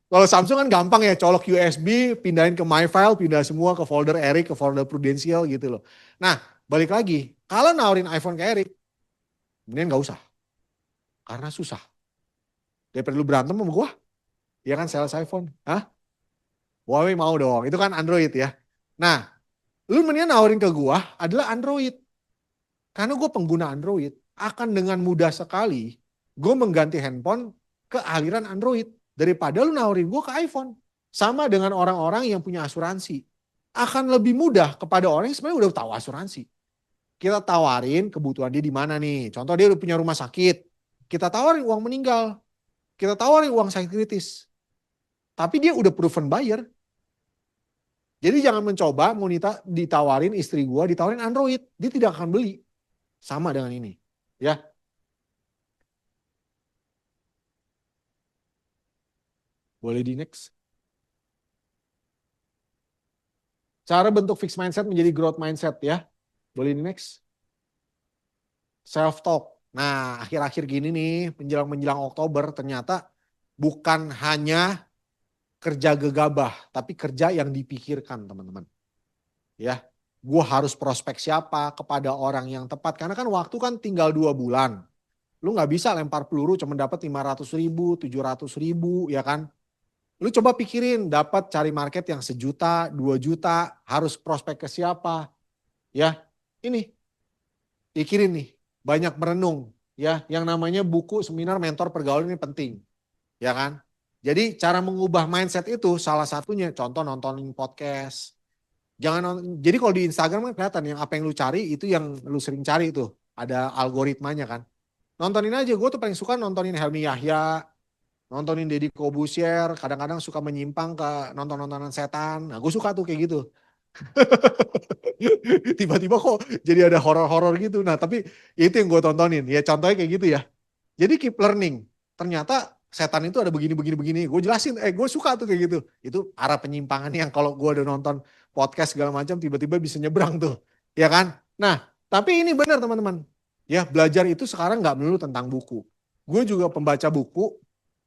Kalau Samsung kan gampang ya, colok USB, pindahin ke My File, pindah semua ke folder Eric, ke folder Prudential gitu loh. Nah, balik lagi, kalau nawarin iPhone ke Eric, mending gak usah. Karena susah. Daripada lu berantem sama gua, ya kan sales iPhone. Hah? Huawei mau dong, itu kan Android ya. Nah, lu mendingan nawarin ke gua adalah Android. Karena gue pengguna Android, akan dengan mudah sekali gue mengganti handphone ke aliran Android. Daripada lu nawarin gue ke iPhone. Sama dengan orang-orang yang punya asuransi. Akan lebih mudah kepada orang yang sebenarnya udah tahu asuransi. Kita tawarin kebutuhan dia di mana nih. Contoh dia udah punya rumah sakit. Kita tawarin uang meninggal. Kita tawarin uang sakit kritis. Tapi dia udah proven buyer. Jadi jangan mencoba monita ditawarin istri gue, ditawarin Android. Dia tidak akan beli. Sama dengan ini. Ya. Boleh di next. Cara bentuk fixed mindset menjadi growth mindset ya. Boleh di next. Self talk. Nah, akhir-akhir gini nih, menjelang Oktober ternyata bukan hanya kerja gegabah, tapi kerja yang dipikirkan, teman-teman. Ya, gue harus prospek siapa kepada orang yang tepat. Karena kan waktu kan tinggal 2 bulan. Lu nggak bisa lempar peluru cuma dapat 500.000, 700.000, ya kan? Lu coba pikirin, dapat cari market yang 1 juta, 2 juta, harus prospek ke siapa. Ya, ini pikirin nih, banyak merenung. Ya, yang namanya buku, seminar, mentor, pergaulan ini penting. Ya kan? Jadi cara mengubah mindset itu salah satunya, contoh nontonin podcast. Jadi kalau di Instagram kan kelihatan yang apa yang lu cari itu yang lu sering cari tuh. Ada algoritmanya kan. Nontonin aja, gue tuh paling suka nontonin Helmi Yahya, nontonin Deddy Kobusier, kadang-kadang suka menyimpang ke nonton-nontonan setan. Nah, gue suka tuh kayak gitu. Tiba-tiba kok jadi ada horor-horor gitu. Nah, tapi itu yang gue tontonin. Ya contohnya kayak gitu ya. Jadi keep learning. Ternyata setan itu ada begini. Gue jelasin, gue suka tuh kayak gitu. Itu arah penyimpangan yang kalau gue udah nonton podcast segala macam tiba-tiba bisa nyebrang tuh. Ya kan? Nah, tapi ini benar teman-teman. Ya, belajar itu sekarang nggak melulu tentang buku. Gue juga pembaca buku,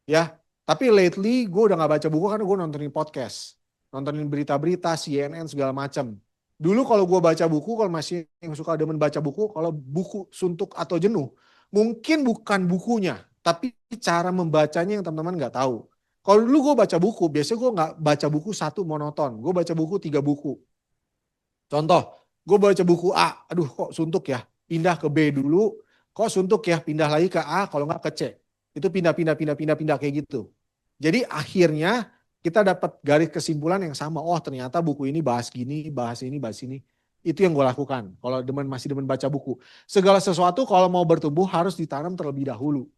ya. Tapi lately gue udah nggak baca buku karena gue nontonin podcast. Nontonin berita-berita, CNN segala macam. Dulu kalau gue baca buku, kalau masih yang suka demen baca buku, kalau buku suntuk atau jenuh, mungkin bukan bukunya, tapi cara membacanya yang teman-teman nggak tahu. Kalau dulu gue baca buku, biasanya gue nggak baca buku satu monoton. Gue baca buku 3 buku. Contoh, gue baca buku A, aduh kok suntuk ya, pindah ke B dulu, kok suntuk ya, pindah lagi ke A, kalau nggak ke C. Itu pindah kayak gitu. Jadi akhirnya kita dapat garis kesimpulan yang sama. Oh ternyata buku ini bahas gini, bahas ini, bahas ini. Itu yang gue lakukan. Kalau masih demen baca buku. Segala sesuatu kalau mau bertumbuh harus ditanam terlebih dahulu.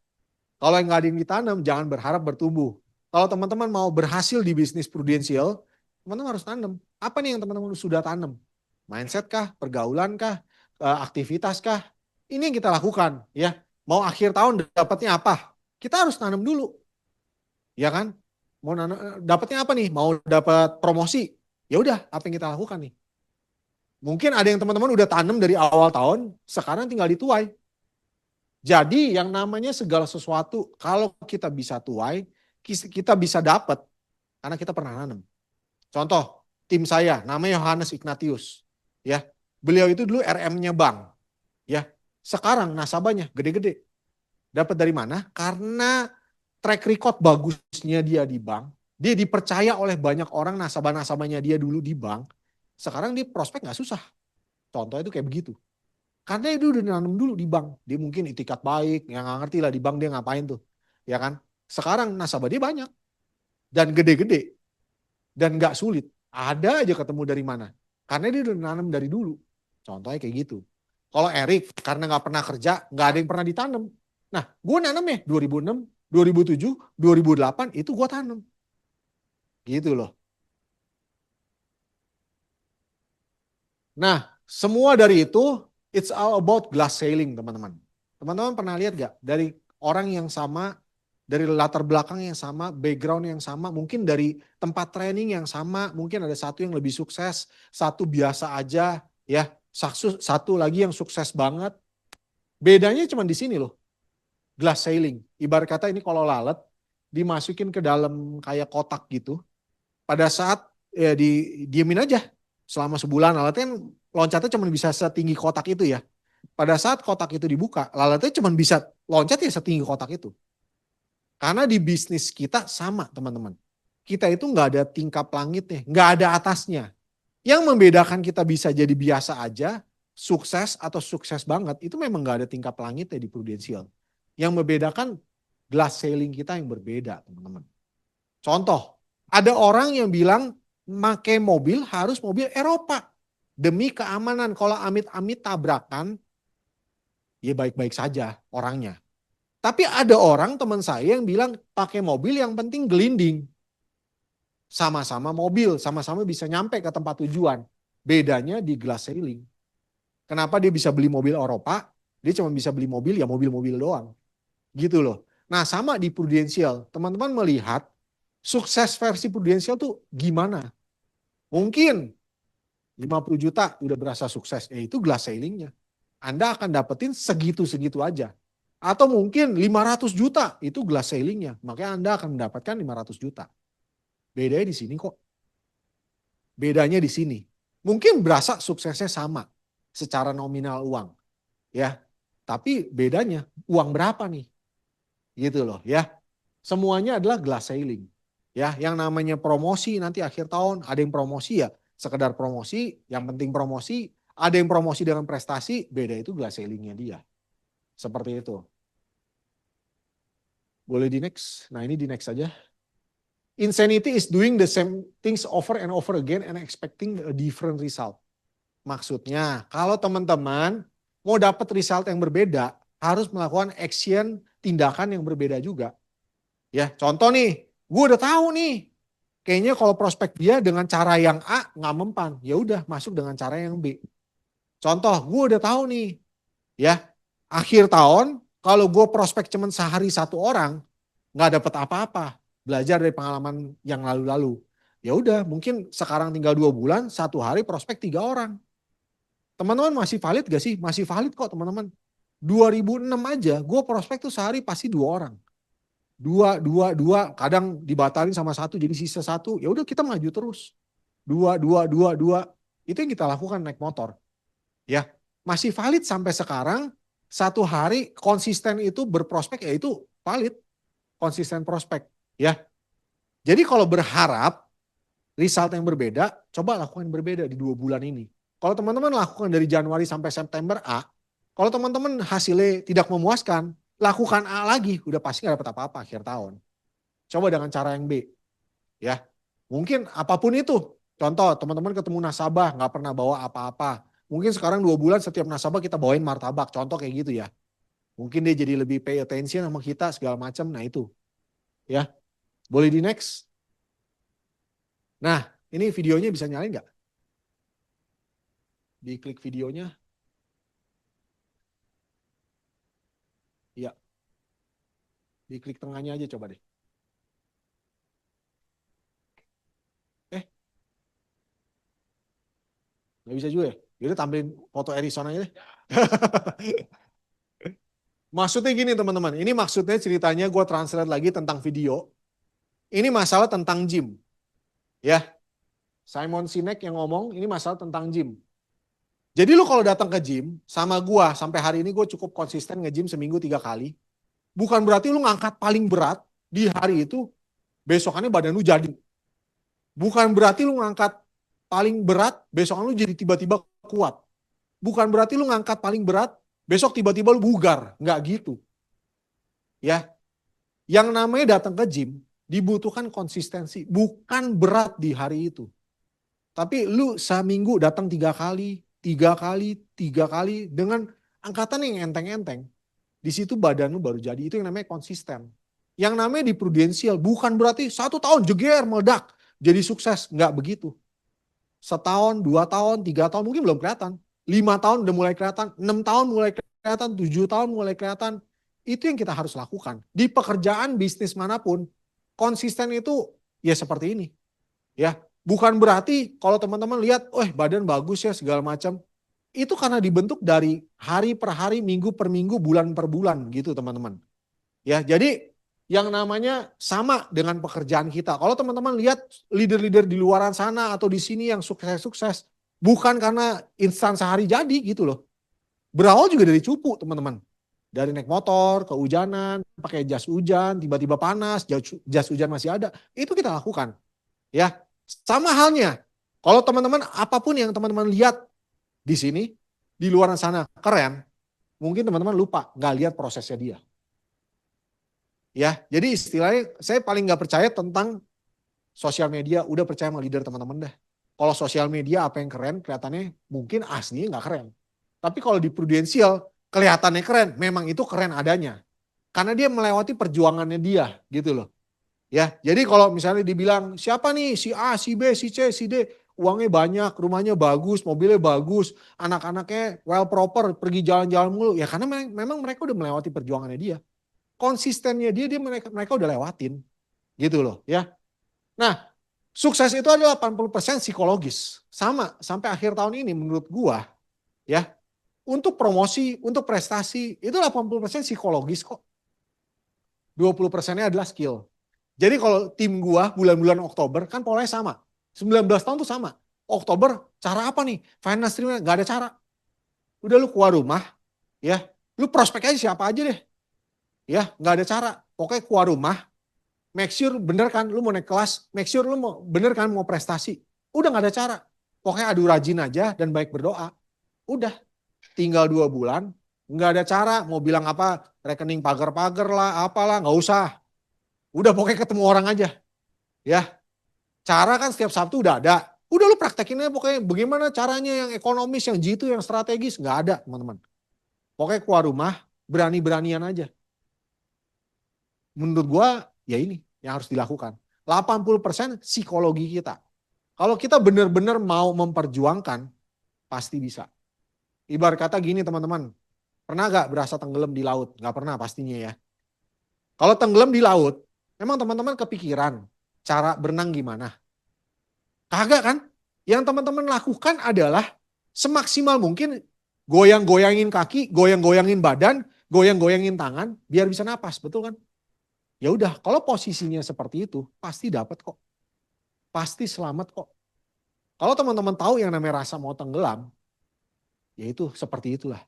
Kalau yang nggak ada yang ditanam, jangan berharap bertumbuh. Kalau teman-teman mau berhasil di bisnis prudensial, teman-teman harus tanam. Apa nih yang teman-teman sudah tanam? Mindset kah? Pergaulan kah? Aktivitas kah? Ini yang kita lakukan. Ya, mau akhir tahun dapatnya apa? Kita harus tanam dulu. Ya kan? Mau dapatnya apa nih? Mau dapat promosi? Ya udah, apa yang kita lakukan nih? Mungkin ada yang teman-teman udah tanam dari awal tahun, sekarang tinggal dituai. Jadi yang namanya segala sesuatu, kalau kita bisa tuai, kita bisa dapat karena kita pernah nanam. Contoh, tim saya namanya Yohanes Ignatius. Ya, beliau itu dulu RM-nya bank. Ya, sekarang nasabahnya gede-gede. Dapat dari mana? Karena track record bagusnya dia di bank. Dia dipercaya oleh banyak orang, nasabah-nasabahnya dia dulu di bank. Sekarang dia prospek nggak susah. Contoh itu kayak begitu. Karena dia udah nanam dulu di bank. Dia mungkin itikat baik, yang nggak ngerti lah di bank dia ngapain tuh. Ya kan? Sekarang nasabah dia banyak. Dan gede-gede. Dan nggak sulit. Ada aja ketemu dari mana. Karena dia udah nanam dari dulu. Contohnya kayak gitu. Kalau Erik karena nggak pernah kerja, nggak ada yang pernah ditanam. Nah, gue nanam ya 2006, 2007, 2008 itu gue tanam. Gitu loh. Nah, semua dari itu, it's all about glass ceiling, teman-teman. Teman-teman pernah lihat gak? Dari orang yang sama, dari latar belakang yang sama, background yang sama, mungkin dari tempat training yang sama, mungkin ada satu yang lebih sukses, satu biasa aja, ya, satu lagi yang sukses banget. Bedanya cuma di sini loh, glass ceiling. Ibarat kata ini kalau lalat, dimasukin ke dalam kayak kotak gitu, pada saat ya diemin aja selama sebulan, lalatnya loncatnya cuma bisa setinggi kotak itu ya. Pada saat kotak itu dibuka, lalatnya cuma bisa loncat ya setinggi kotak itu. Karena di bisnis kita sama teman-teman. Kita itu nggak ada tingkap langitnya, nggak ada atasnya. Yang membedakan kita bisa jadi biasa aja, sukses atau sukses banget, itu memang nggak ada tingkap langitnya di Prudential. Yang membedakan glass ceiling kita yang berbeda teman-teman. Contoh, ada orang yang bilang pakai mobil harus mobil Eropa. Demi keamanan, kalau amit-amit tabrakan, ya baik-baik saja orangnya. Tapi ada orang teman saya yang bilang pakai mobil yang penting gelinding. Sama-sama mobil, sama-sama bisa nyampe ke tempat tujuan. Bedanya di glass ceiling. Kenapa dia bisa beli mobil Eropa, dia cuma bisa beli mobil ya mobil-mobil doang. Gitu loh. Nah sama di Prudential, teman-teman melihat sukses versi Prudential tuh gimana? Mungkin 50 juta udah berasa sukses, itu glass ceilingnya. Anda akan dapetin segitu-segitu aja. Atau mungkin 500 juta, itu glass ceilingnya. Makanya Anda akan mendapatkan 500 juta. Bedanya di sini kok. Bedanya di sini. Mungkin berasa suksesnya sama secara nominal uang. Ya. Tapi bedanya uang berapa nih? Gitu loh ya. Semuanya adalah glass ceiling. Ya, yang namanya promosi nanti akhir tahun ada yang promosi ya, sekedar promosi, yang penting promosi, ada yang promosi dengan prestasi, beda itu glass ceilingnya dia. Seperti itu. Boleh di next? Nah ini di next saja. Insanity is doing the same things over and over again and expecting a different result. Maksudnya, kalau teman-teman mau dapat result yang berbeda, harus melakukan action, tindakan yang berbeda juga. Ya, contoh nih, gue udah tahu nih, kayaknya kalau prospek dia dengan cara yang A nggak mempan, ya udah masuk dengan cara yang B. Contoh, gue udah tahu nih, ya akhir tahun kalau gue prospek cuma sehari satu orang, nggak dapet apa-apa. Belajar dari pengalaman yang lalu-lalu. Ya udah, mungkin sekarang tinggal 2 bulan, satu hari prospek 3 orang. Teman-teman masih valid gak sih? Masih valid kok teman-teman. 2006 aja, gue prospek tuh sehari pasti 2 orang. Dua, kadang dibatalin sama satu jadi sisa satu, ya udah kita maju terus. Dua, itu yang kita lakukan naik motor. Ya, masih valid sampai sekarang, satu hari konsisten itu berprospek, ya itu valid, konsisten prospek. Ya, jadi kalau berharap result yang berbeda, coba lakukan yang berbeda di 2 bulan ini. Kalau teman-teman lakukan dari Januari sampai September A, kalau teman-teman hasilnya tidak memuaskan, lakukan A lagi, udah pasti nggak dapat apa-apa akhir tahun. Coba dengan cara yang B, ya. Mungkin apapun itu. Contoh, teman-teman ketemu nasabah, nggak pernah bawa apa-apa. Mungkin sekarang 2 bulan setiap nasabah kita bawain martabak, contoh kayak gitu ya. Mungkin dia jadi lebih pay attention sama kita segala macam. Nah itu, ya. Boleh di next. Nah, ini videonya bisa nyalain nggak? Diklik videonya. Iya. Diklik tengahnya aja coba deh. Nggak bisa juga ya? Yaudah tampilin foto Arizona aja deh. Maksudnya gini teman-teman, ini maksudnya ceritanya gue translate lagi tentang video. Ini masalah tentang gym. Ya, Simon Sinek yang ngomong, ini masalah tentang gym. Jadi lu kalau datang ke gym, sama gue, sampai hari ini gue cukup konsisten nge-gym seminggu 3 kali. Bukan berarti lu ngangkat paling berat di hari itu, besokannya badan lu jadi. Bukan berarti lu ngangkat paling berat, besokan lu jadi tiba-tiba kuat. Bukan berarti lu ngangkat paling berat, besok tiba-tiba lu bugar. Nggak gitu. Ya, yang namanya datang ke gym, dibutuhkan konsistensi. Bukan berat di hari itu. Tapi lu seminggu datang 3 kali, 3 kali, 3 kali dengan angkatan yang enteng-enteng. Di situ badan lu baru jadi. Itu yang namanya konsisten. Yang namanya di prudensial bukan berarti 1 tahun jeger meledak jadi sukses. Enggak begitu. Setahun, 2 tahun, 3 tahun mungkin belum kelihatan. 5 tahun udah mulai kelihatan, 6 tahun mulai kelihatan, 7 tahun mulai kelihatan. Itu yang kita harus lakukan. Di pekerjaan bisnis manapun, konsisten itu ya seperti ini. Ya, bukan berarti kalau teman-teman lihat, badan bagus ya segala macam. Itu karena dibentuk dari hari per hari, minggu per minggu, bulan per bulan gitu teman-teman. Ya, jadi yang namanya sama dengan pekerjaan kita. Kalau teman-teman lihat leader-leader di luaran sana atau di sini yang sukses-sukses, bukan karena instan sehari jadi gitu loh. Berawal juga dari cupu teman-teman. Dari naik motor, kehujanan, pakai jas hujan, tiba-tiba panas, jas hujan masih ada. Itu kita lakukan. Ya, sama halnya. Kalau teman-teman apapun yang teman-teman lihat di sini, di luar sana keren, mungkin teman-teman lupa nggak lihat prosesnya dia. Ya, jadi istilahnya saya paling nggak percaya tentang sosial media, udah percaya sama leader teman-teman deh. Kalau sosial media apa yang keren, kelihatannya mungkin aslinya nggak keren. Tapi kalau di prudensial, kelihatannya keren, memang itu keren adanya. Karena dia melewati perjuangannya dia, gitu loh. Ya, jadi kalau misalnya dibilang siapa nih si A, si B, si C, si D, uangnya banyak, rumahnya bagus, mobilnya bagus, anak-anaknya well proper, pergi jalan-jalan mulu, ya karena memang mereka udah melewati perjuangannya dia. Konsistennya dia mereka udah lewatin, gitu loh, ya. Nah, sukses itu adalah 80% psikologis. Sama sampai akhir tahun ini menurut gua, ya. Untuk promosi, untuk prestasi, itu 80% psikologis kok. 20%-nya adalah skill. Jadi kalau tim gua bulan-bulan Oktober kan polanya sama. 19 tahun tuh sama. Oktober cara apa nih? Finance streamnya gak ada cara. Udah lu keluar rumah, ya. Lu prospek aja siapa aja deh. Ya, gak ada cara. Pokoknya keluar rumah, make sure bener kan lu mau naik kelas, make sure lu mau bener kan mau prestasi. Udah gak ada cara. Pokoknya adu rajin aja dan baik berdoa. Udah, tinggal 2 bulan, gak ada cara mau bilang apa, rekening pagar-pagar lah, apalah, gak usah. Udah pokoknya ketemu orang aja. Ya, cara kan setiap Sabtu udah ada. Udah lu praktekinnya pokoknya bagaimana caranya yang ekonomis, yang jitu, yang strategis. Gak ada teman-teman. Pokoknya keluar rumah, berani-beranian aja. Menurut gua ya ini yang harus dilakukan. 80% psikologi kita. Kalau kita benar-benar mau memperjuangkan, pasti bisa. Ibarat kata gini teman-teman, pernah gak berasa tenggelam di laut? Gak pernah pastinya ya. Kalau tenggelam di laut, memang teman-teman kepikiran cara berenang gimana? Kagak kan? Yang teman-teman lakukan adalah semaksimal mungkin goyang-goyangin kaki, goyang-goyangin badan, goyang-goyangin tangan, biar bisa napas, betul kan? Ya udah, kalau posisinya seperti itu, pasti dapat kok. Pasti selamat kok. Kalau teman-teman tahu yang namanya rasa mau tenggelam, ya itu seperti itulah.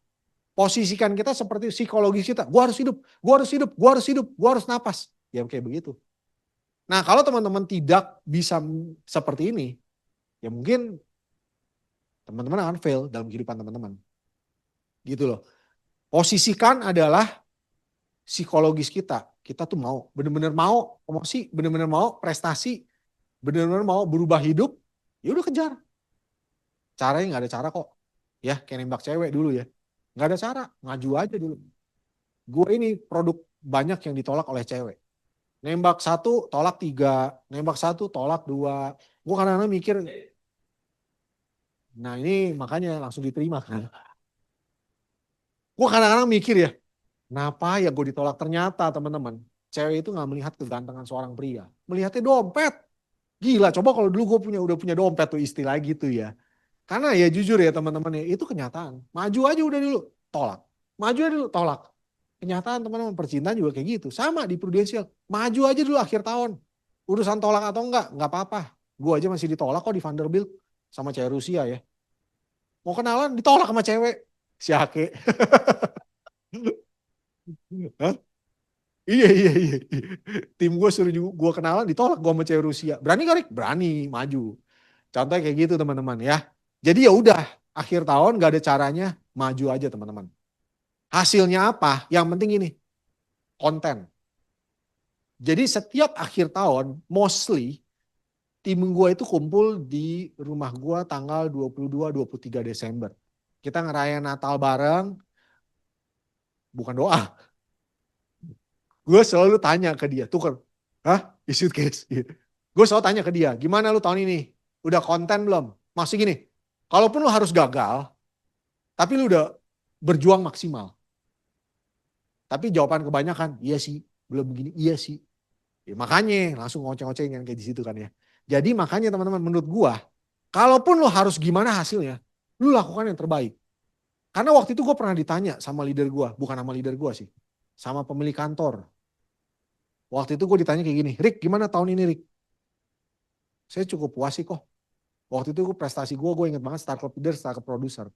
Posisikan kita seperti psikologis kita, gue harus hidup, gue harus hidup, gue harus hidup, gue harus napas. Ya kayak begitu. Nah kalau teman-teman tidak bisa seperti ini, ya mungkin teman-teman akan fail dalam kehidupan teman-teman. Gitu loh. Posisikan adalah psikologis kita. Kita tuh mau, benar-benar mau promosi, benar-benar mau prestasi, benar-benar mau berubah hidup, ya udah kejar. Caranya nggak ada cara kok. Ya kayak nembak cewek dulu ya. Nggak ada cara, ngaju aja dulu. Gue ini produk banyak yang ditolak oleh cewek. Nembak 1, tolak 3. Nembak 1, tolak 2. Gue kadang-kadang mikir, nah ini makanya langsung diterima kan. Gue kadang-kadang mikir ya, kenapa ya gue ditolak? Ternyata teman-teman, cewek itu gak melihat kegantengan seorang pria. Melihatnya dompet. Gila, coba kalau dulu gue udah punya dompet tuh istilah gitu ya. Karena ya jujur ya teman-teman ya, itu kenyataan. Maju aja udah dulu, tolak. Maju aja dulu, tolak. Kenyataan teman-teman percintaan juga kayak gitu. Sama di prudensial. Maju aja dulu akhir tahun. Urusan tolak atau enggak apa-apa. Gue aja masih ditolak kok di Vanderbilt sama cewek Rusia ya. Mau kenalan ditolak sama cewek. Si Ake. Hah? Iya. Tim gue suruh gue kenalan ditolak gue sama cewek Rusia. Berani gak Rik? Berani, maju. Contohnya kayak gitu teman-teman ya. Jadi ya udah, akhir tahun gak ada caranya, maju aja teman-teman. Hasilnya apa? Yang penting ini, konten. Jadi setiap akhir tahun, mostly tim gue itu kumpul di rumah gue tanggal 22-23 Desember. Kita ngerayain Natal bareng, bukan doa. Gue selalu tanya ke dia, tuker, hah? Isi case. Gue selalu tanya ke dia, gimana lu tahun ini? Udah konten belum? Maksud gini, kalaupun lu harus gagal, tapi lu udah berjuang maksimal. Tapi jawaban kebanyakan, iya sih, belum begini, iya sih. Ya, makanya langsung ngoceh-ngoceh yang kayak di situ kan ya. Jadi makanya teman-teman menurut gua, kalaupun lu harus gimana hasilnya, lu lakukan yang terbaik. Karena waktu itu gue pernah ditanya sama leader gua, bukan sama leader gua sih, sama pemilik kantor. Waktu itu gue ditanya kayak gini, Rick gimana tahun ini Rick? Saya cukup puas sih kok. Waktu itu prestasi gue inget banget Star Club Leader, Star Club Producer.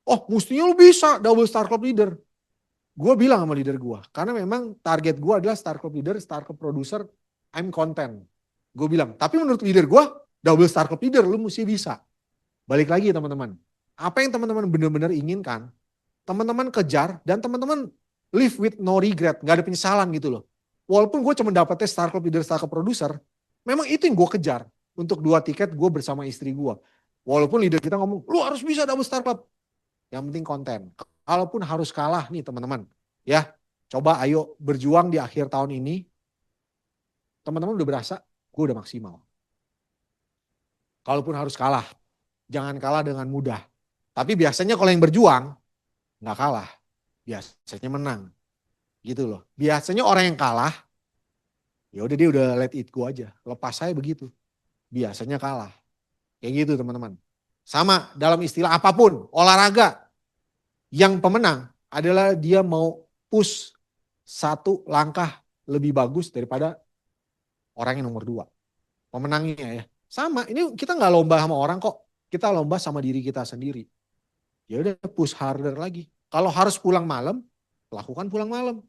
Oh mestinya lu bisa double Star Club Leader. Gue bilang sama leader gue, karena memang target gue adalah Star Club Leader, Star Club Producer, I'm content. Gue bilang, tapi menurut leader gue, double Star Club Leader, lu mesti bisa. Balik lagi teman-teman, apa yang teman-teman benar-benar inginkan, teman-teman kejar, dan teman-teman live with no regret, gak ada penyesalan gitu loh. Walaupun gue cuma dapetnya Star Club Leader, Star Club Producer, memang itu yang gue kejar. Untuk 2 tiket gue bersama istri gue. Walaupun leader kita ngomong, lu harus bisa double Star Club. Yang penting konten. Kalaupun harus kalah nih teman-teman. Ya, coba ayo berjuang di akhir tahun ini. Teman-teman udah berasa, gue udah maksimal. Kalaupun harus kalah, jangan kalah dengan mudah. Tapi biasanya kalau yang berjuang, nggak kalah. Biasanya menang. Gitu loh. Biasanya orang yang kalah, ya udah dia udah let it go aja. Lepas saya begitu. Biasanya kalah. Kayak gitu teman-teman. Sama dalam istilah apapun, olahraga. Yang pemenang adalah dia mau push 1 langkah lebih bagus daripada orang yang nomor 2. Pemenangnya ya. Sama, ini kita nggak lomba sama orang kok. Kita lomba sama diri kita sendiri. Ya udah push harder lagi. Kalau harus pulang malam, lakukan pulang malam.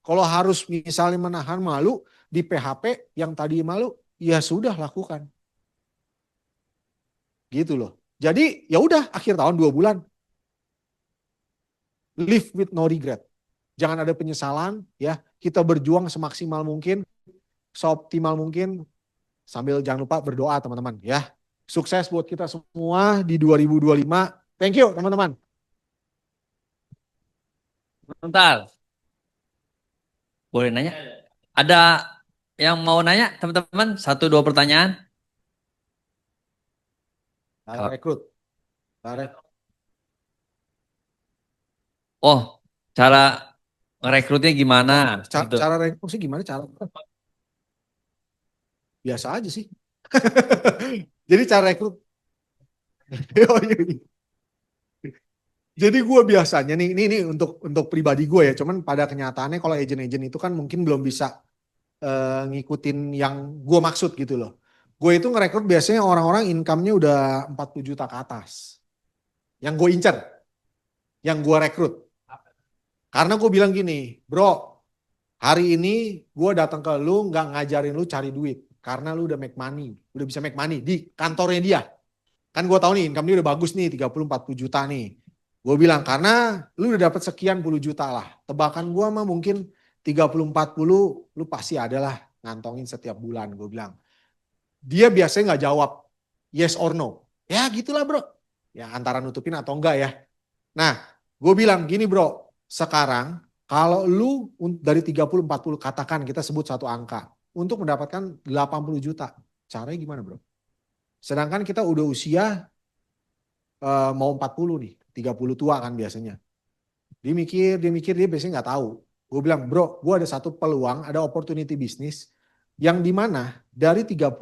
Kalau harus misalnya menahan malu di PHP yang tadi malu, ya sudah lakukan. Gitu loh. Jadi ya udah akhir tahun 2 bulan. Live with no regret. Jangan ada penyesalan ya. Kita berjuang semaksimal mungkin, seoptimal mungkin, sambil jangan lupa berdoa teman-teman ya. Sukses buat kita semua di 2025. Thank you teman-teman. Bentar, boleh nanya? Ada yang mau nanya teman-teman? 1-2 pertanyaan? Cara rekrut. Oh, cara ngerekrutnya gimana? Gitu. Cara rekrut sih gimana cara? Biasa aja sih. Jadi cara rekrut. Oh, iya, iya. Jadi gue biasanya ini untuk pribadi gue ya, cuman pada kenyataannya kalau agent-agent itu kan mungkin belum bisa ngikutin yang gue maksud gitu loh. Gue itu ngerekrut biasanya orang-orang income-nya udah 40 juta ke atas. Yang gue incer, yang gue rekrut. Karena gue bilang gini, bro, hari ini gue datang ke lu nggak ngajarin lu cari duit. Karena lu udah make money, udah bisa make money di kantornya dia. Kan gue tahu nih income dia udah bagus nih 30-40 juta nih. Gue bilang karena lu udah dapat sekian puluh juta lah. Tebakan gue mah mungkin 30-40 lu pasti adalah ngantongin setiap bulan gue bilang. Dia biasanya nggak jawab yes or no. Ya gitulah bro. Ya antara nutupin atau enggak ya. Nah gue bilang gini bro. Sekarang kalau lu dari 30-40 katakan kita sebut satu angka. Untuk mendapatkan 80 juta. Caranya gimana bro? Sedangkan kita udah usia mau 40 nih. 30 tua kan biasanya. Dia mikir, dia biasanya nggak tahu. Gue bilang, bro, gue ada satu peluang, ada opportunity bisnis yang dimana dari 30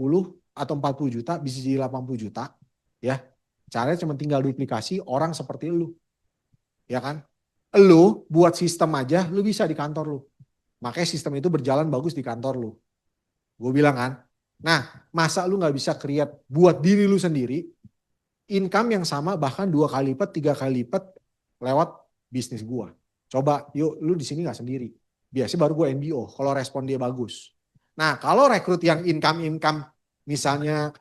atau 40 juta bisa jadi 80 juta. Ya, caranya cuma tinggal duplikasi orang seperti lu. Ya kan? Lu buat sistem aja, lu bisa di kantor lu. Makanya sistem itu berjalan bagus di kantor lu. Gue bilang kan, nah masa lu nggak bisa create buat diri lu sendiri, income yang sama bahkan 2 kali lipat, 3 kali lipat lewat bisnis gua. Coba yuk lu di sini nggak sendiri. Biasanya baru gua NBO kalau respon dia bagus. Nah kalau rekrut yang income misalnya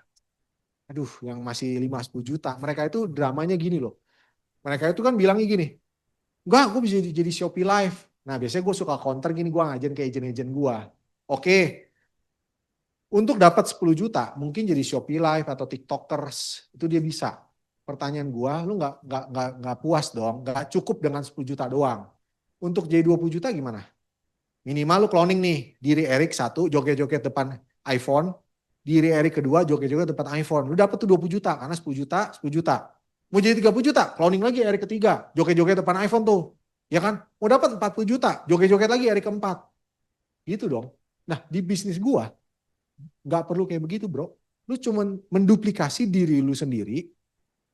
aduh yang masih 5-10 juta. Mereka itu dramanya gini loh. Mereka itu kan bilangnya gini. Enggak gue bisa jadi Shopee Live. Nah biasanya gue suka counter gini gue ngajarin ke agent-agent gue. Oke. Untuk dapat 10 juta mungkin jadi Shopee Live atau TikTokers. Itu dia bisa. pertanyaan gua, lu nggak puas dong, nggak cukup dengan 10 juta doang. Untuk jadi 20 juta gimana? Minimal lu cloning nih, diri Erik satu joget-joget depan iPhone, diri Erik kedua joget-joget depan iPhone. Lu dapet tuh 20 juta karena 10 juta, 10 juta. Mau jadi 30 juta, cloning lagi Erik ketiga, joget-joget depan iPhone tuh. Ya kan? Mau dapat 40 juta, joget-joget lagi Erik keempat. Gitu dong. Nah, di bisnis gua nggak perlu kayak begitu, bro. Lu cuman menduplikasi diri lu sendiri,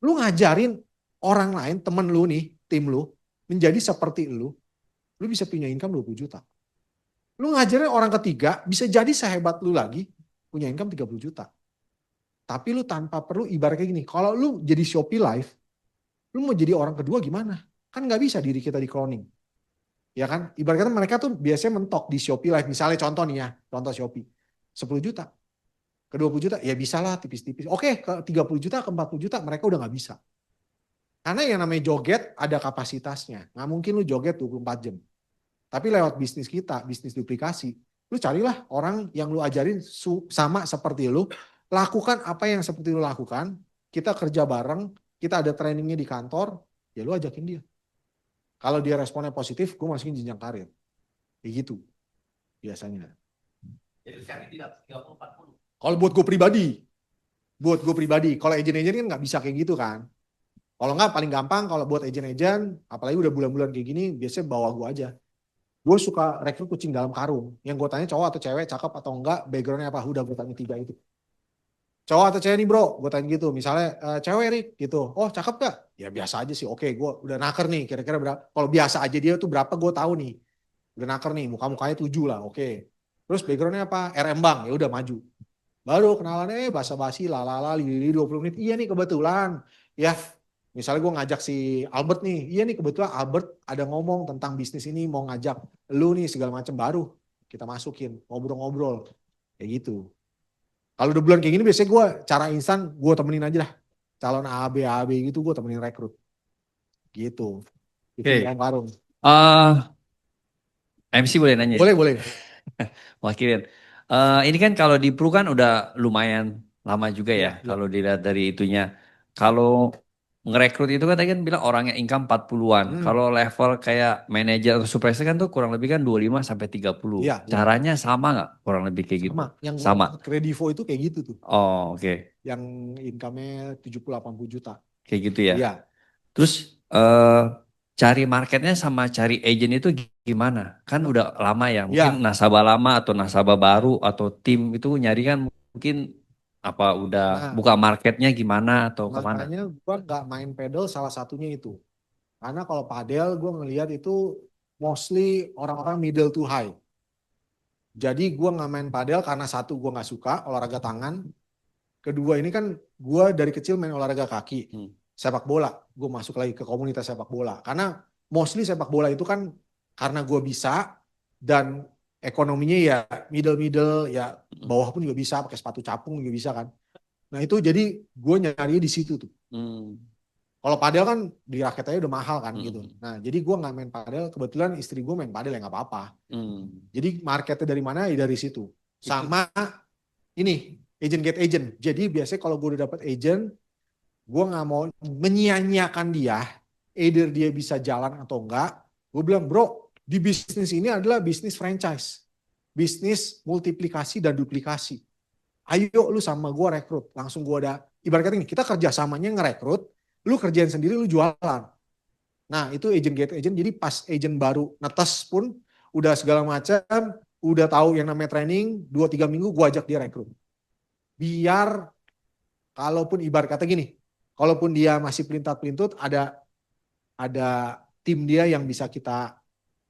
lu ngajarin orang lain, temen lu nih, tim lu, menjadi seperti lu bisa punya income 20 juta. Lu ngajarin orang ketiga, bisa jadi sehebat lu lagi, punya income 30 juta. Tapi lu tanpa perlu, ibaratnya gini, kalau lu jadi Shopee Live, lu mau jadi orang kedua gimana? Kan nggak bisa diri kita di cloning. Ya kan? Ibaratnya mereka tuh biasanya mentok di Shopee Live. Misalnya contoh nih ya, contoh Shopee. 10 juta. Ke 20 juta, ya bisa lah tipis-tipis. Oke, ke 30 juta, ke 40 juta, mereka udah nggak bisa. Karena yang namanya joget ada kapasitasnya. Nggak mungkin lu joget 24 jam. Tapi lewat bisnis kita, bisnis duplikasi, lu carilah orang yang lu ajarin sama seperti lu, lakukan apa yang seperti lu lakukan, kita kerja bareng, kita ada trainingnya di kantor, ya lu ajakin dia. Kalau dia responnya positif, gue masukin jenjang karir. Kayak gitu, biasanya. Jadi sekarang tidak 30-40. Kalau buat gue pribadi, kalau agent-agent kan nggak bisa kayak gitu kan. Kalau nggak paling gampang, kalau buat agent-agent, apalagi udah bulan-bulan kayak gini, biasanya bawa gue aja. Gue suka rekrut kucing dalam karung. Yang gue tanya cowok atau cewek, cakep atau enggak, backgroundnya apa, udah gue tanya 3 itu. Cowok atau cewek nih bro, gue tanya gitu. Misalnya cewek Rik gitu, oh cakep gak? Ya biasa aja sih, oke gue udah naker nih, kira-kira berapa. Kalau biasa aja dia tuh berapa gue tahu nih. Udah naker nih, muka-mukanya 7 lah, oke. Terus backgroundnya apa? RM Bank, ya udah maju. Baru kenalan, basa-basi, lalala, lili 20 menit. Iya nih kebetulan. Ya, misalnya gue ngajak si Albert nih. Iya nih kebetulan Albert ada ngomong tentang bisnis ini, mau ngajak lu nih segala macam, baru kita masukin, ngobrol-ngobrol. Kayak gitu. Kalau udah bulan kayak gini biasanya gue cara instan, gue temenin aja lah. Calon A, B gitu gue temenin rekrut. Gitu. Itu Oke. dalam karung. MC boleh nanya? Boleh, boleh. Wakilin. Ini kan kalau di Pru kan udah lumayan lama juga ya. Iya, iya. Kalau dilihat dari itunya. Kalau ngerekrut itu kan tadi kan bilang orangnya income 40-an. Kalau level kayak manajer atau supervisor kan tuh kurang lebih kan 25 sampai 30. Iya, iya. Caranya sama nggak? Kurang lebih kayak gitu. Sama. Yang Sama. Kredivo itu kayak gitu tuh. Oh, oke. Yang income-nya 70-80 juta. Kayak gitu ya. Iya. Terus cari marketnya sama cari agent itu gimana? Kan udah lama ya. Mungkin nasabah lama atau nasabah baru atau tim itu nyari kan mungkin apa udah buka marketnya gimana atau kemana? Makanya gue nggak main pedal salah satunya itu. Karena kalau padel gue ngelihat itu mostly orang-orang middle to high. Jadi gue nggak main padel karena satu gue nggak suka olahraga tangan. Kedua ini kan gue dari kecil main olahraga kaki. Sepak bola. Gue masuk lagi ke komunitas sepak bola. Karena mostly sepak bola itu kan karena gue bisa dan ekonominya ya middle ya bawah pun juga bisa, pakai sepatu capung juga bisa kan. Nah itu jadi gue nyari di situ tuh. Kalau padel kan di raket aja udah mahal kan gitu. Nah jadi gue nggak main padel. Kebetulan istri gue main padel ya nggak apa-apa. Jadi marketnya dari mana ya dari situ. Sama ini agent get agent. Jadi biasanya kalau gue udah dapet agent, gue nggak mau menyia-nyiakan dia. Either dia bisa jalan atau enggak. Gue bilang bro, di bisnis ini adalah bisnis franchise, bisnis multiplikasi dan duplikasi. Ayo lu sama gue rekrut. Langsung gue ada, ibaratnya ini, kita kerjasamanya ngerekrut, lu kerjain sendiri, lu jualan. Nah itu agent get agent, jadi pas agent baru netes pun, udah segala macam, udah tahu yang namanya training, 2-3 minggu gue ajak dia rekrut. Biar, kalaupun ibarat kata gini, kalaupun dia masih pelintat-pelintut, ada tim dia yang bisa kita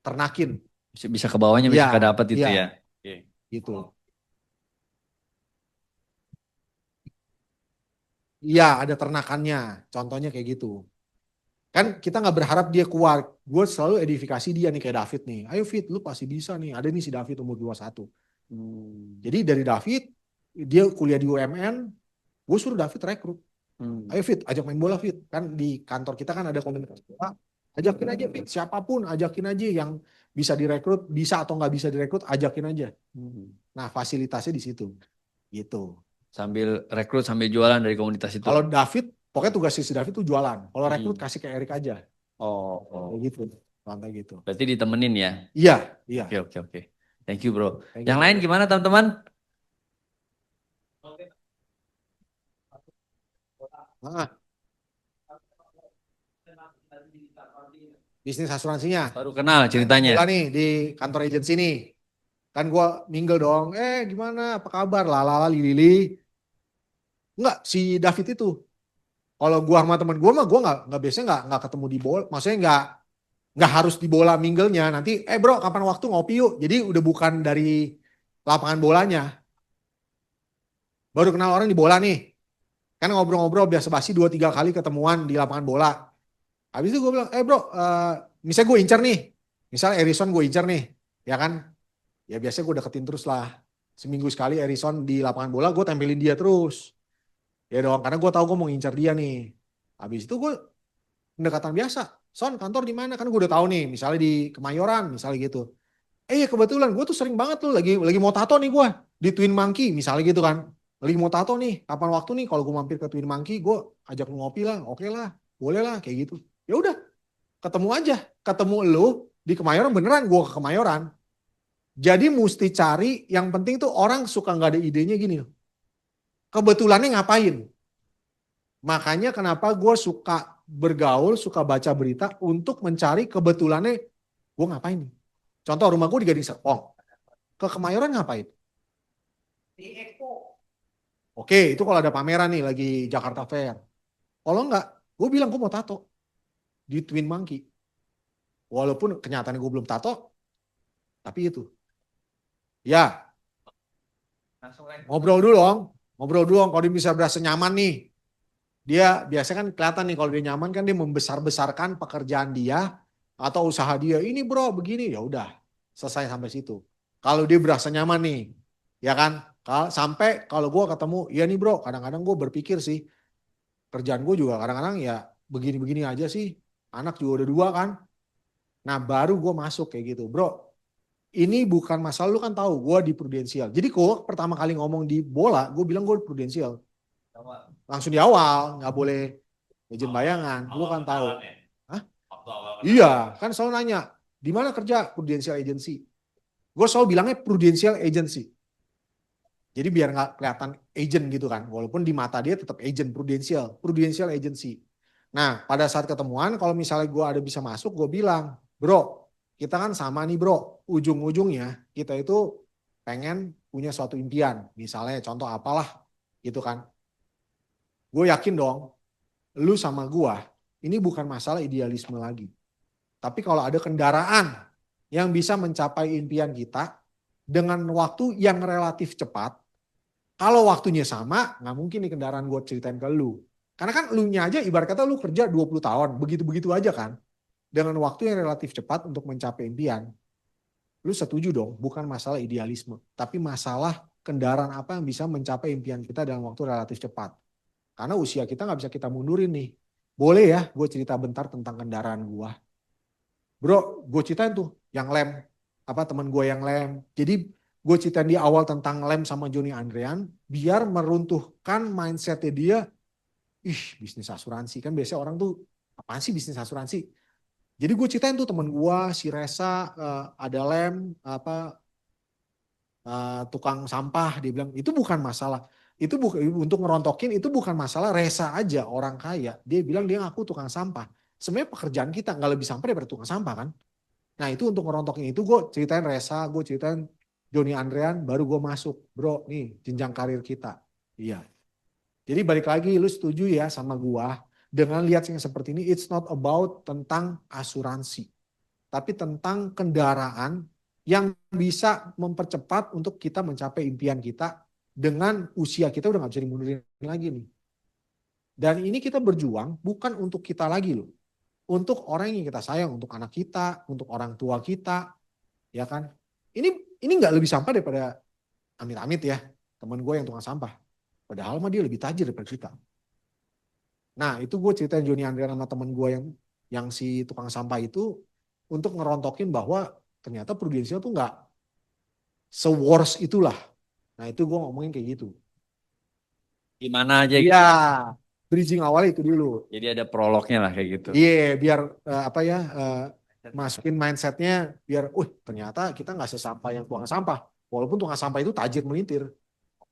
ternakin. Bisa ke bawahnya, bisa ke dapat itu ya. Gitu. Iya, ada ternakannya. Contohnya kayak gitu. Kan kita nggak berharap dia keluar. Gue selalu edifikasi dia nih kayak David nih. Ayo Fit, lu pasti bisa nih. Ada nih si David umur 21. Jadi dari David, dia kuliah di UMN, gue suruh David rekrut. Ayo Fit, ajak main bola Fit. Kan di kantor kita kan ada komunitas bola. Ajakin aja Fit, siapapun ajakin aja yang bisa direkrut, bisa atau nggak bisa direkrut, ajakin aja. Nah fasilitasnya di situ. Gitu. Sambil rekrut, sambil jualan dari komunitas itu. Kalau David Pokoknya tugas si David itu jualan. Kalau rekrut kasih ke Erik aja. Oh. Kayak gitu. Lantai gitu. Berarti ditemenin ya? Iya. Oke. Thank you bro. Thank Yang you, lain bro. gimana teman-teman? Nah, bisnis asuransinya. Baru kenal ceritanya. Bola nih di kantor agensi nih. Kan gue mingle dong. Gimana? Apa kabar? Lalala lili. Enggak, si David itu. Kalau gua sama teman gua mah gua nggak biasanya nggak ketemu di bola. Maksudnya nggak harus di bola mingle-nya. Nanti bro kapan waktu ngopi yuk. Jadi udah bukan dari lapangan bolanya. Baru kenal orang di bola nih. Kan ngobrol-ngobrol biasa basi 2-3 kali ketemuan di lapangan bola. Habis itu gue bilang, bro, misalnya gue incer nih. Misalnya Erison gue incer nih. Ya kan? Ya biasanya gue deketin terus lah. Seminggu sekali Erison di lapangan bola gue tempelin dia terus. Ya dong, karena gue tahu gue mau ngincer dia nih. Habis itu gue pendekatan biasa. Son, kantor di mana? Kan gue udah tahu nih, misalnya di Kemayoran, misalnya gitu. Ya kebetulan gue tuh sering banget tuh lagi mau tato nih gue di Twin Monkey, misalnya gitu kan. Lagi mau tato nih, kapan waktu nih kalau gue mampir ke Twin Monkey, gue ajak lu ngopi lah, oke lah, boleh lah kayak gitu. Ya udah, ketemu aja, ketemu lu di Kemayoran beneran gue ke Kemayoran. Jadi mesti cari, yang penting tuh orang suka nggak ada idenya gini. Kebetulannya ngapain? Makanya kenapa gue suka bergaul, suka baca berita untuk mencari kebetulannya gue ngapain nih. Contoh rumah gue di Gading Serpong. Ke Kemayoran ngapain? Di Expo. Oke, itu kalau ada pameran nih lagi Jakarta Fair. Kalau enggak, gue bilang gue mau tato di Twin Monkey. Walaupun kenyataannya gue belum tato, tapi itu. Ya, ngobrol dulu dong. Ngobrol dulu dong, kalau dia bisa berasa nyaman nih. Dia biasanya kan kelihatan nih kalau dia nyaman kan dia membesar-besarkan pekerjaan dia atau usaha dia. Ini bro begini, ya udah selesai sampai situ. Kalau dia berasa nyaman nih, ya kan? Sampai kalau gue ketemu, ya nih bro, kadang-kadang gue berpikir sih, kerjaan gue juga kadang-kadang ya begini-begini aja sih. Anak juga udah 2 kan. Nah baru gue masuk kayak gitu, bro. Ini bukan masalah, lu kan tahu gue di Prudensial. Jadi kok pertama kali ngomong di bola, gue bilang gue di Prudensial. Langsung di awal, nggak boleh izin bayangan. Lu kan tahu. Hah? Iya, kan selalu nanya, di mana kerja Prudential Agency? Gue selalu bilangnya Prudential Agency. Jadi biar nggak kelihatan agent gitu kan. Walaupun di mata dia tetap agent Prudential Agency. Nah, pada saat ketemuan, kalau misalnya gue ada bisa masuk, gue bilang, bro, kita kan sama nih bro. Ujung-ujungnya kita itu pengen punya suatu impian. Misalnya contoh apalah gitu kan. Gue yakin dong, lu sama gue, ini bukan masalah idealisme lagi. Tapi kalau ada kendaraan yang bisa mencapai impian kita dengan waktu yang relatif cepat, kalau waktunya sama, nggak mungkin nih kendaraan gue ceritain ke lu. Karena kan lu nya aja ibarat kata lu kerja 20 tahun, begitu-begitu aja kan. Dengan waktu yang relatif cepat untuk mencapai impian. Lu setuju dong, bukan masalah idealisme. Tapi masalah kendaraan apa yang bisa mencapai impian kita dalam waktu relatif cepat. Karena usia kita nggak bisa kita mundurin nih. Boleh ya gue cerita bentar tentang kendaraan gue. Bro, gue ceritain tuh yang lem. Teman gue yang lem. Jadi gue ceritain di awal tentang lem sama Joni Andrean. Biar meruntuhkan mindsetnya dia. Bisnis asuransi. Kan biasanya orang tuh, apaan sih bisnis asuransi? Jadi gue ceritain tuh teman gue, si Resa, ada lem, tukang sampah. Dia bilang, itu bukan masalah. Itu bukan untuk ngerontokin, itu bukan masalah Resa aja orang kaya. Dia bilang dia ngaku tukang sampah. Sebenarnya pekerjaan kita nggak lebih sampah daripada tukang sampah kan. Nah itu untuk ngerontokin itu gue ceritain Resa, gue ceritain Joni Andrean, baru gue masuk. Bro nih jenjang karir kita. Iya. Jadi balik lagi lu setuju ya sama gue. Dengan lihat yang seperti ini, it's not about tentang asuransi. Tapi tentang kendaraan yang bisa mempercepat untuk kita mencapai impian kita dengan usia kita udah gak bisa dimundurin lagi nih. Dan ini kita berjuang bukan untuk kita lagi loh. Untuk orang yang kita sayang, untuk anak kita, untuk orang tua kita, ya kan? Ini nggak lebih sampah daripada amit-amit ya, teman gue yang tukang sampah. Padahal mah dia lebih tajir daripada kita. Nah itu gue ceritain Joni Andrean sama teman gue yang si tukang sampah itu untuk ngerontokin bahwa ternyata Prudential tuh nggak se-worst itulah. Nah itu gue ngomongin kayak gitu. Gimana aja Iya. bridging awal itu dulu. Jadi ada prolognya lah kayak gitu. Iya, biar masukin mindsetnya biar, ternyata kita nggak sesampah yang tukang sampah. Walaupun tukang sampah itu tajir melintir,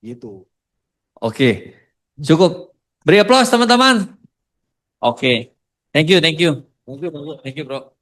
gitu. Oke, cukup. Beri aplaus teman-teman. Oke, thank you, thank you, thank you, bro.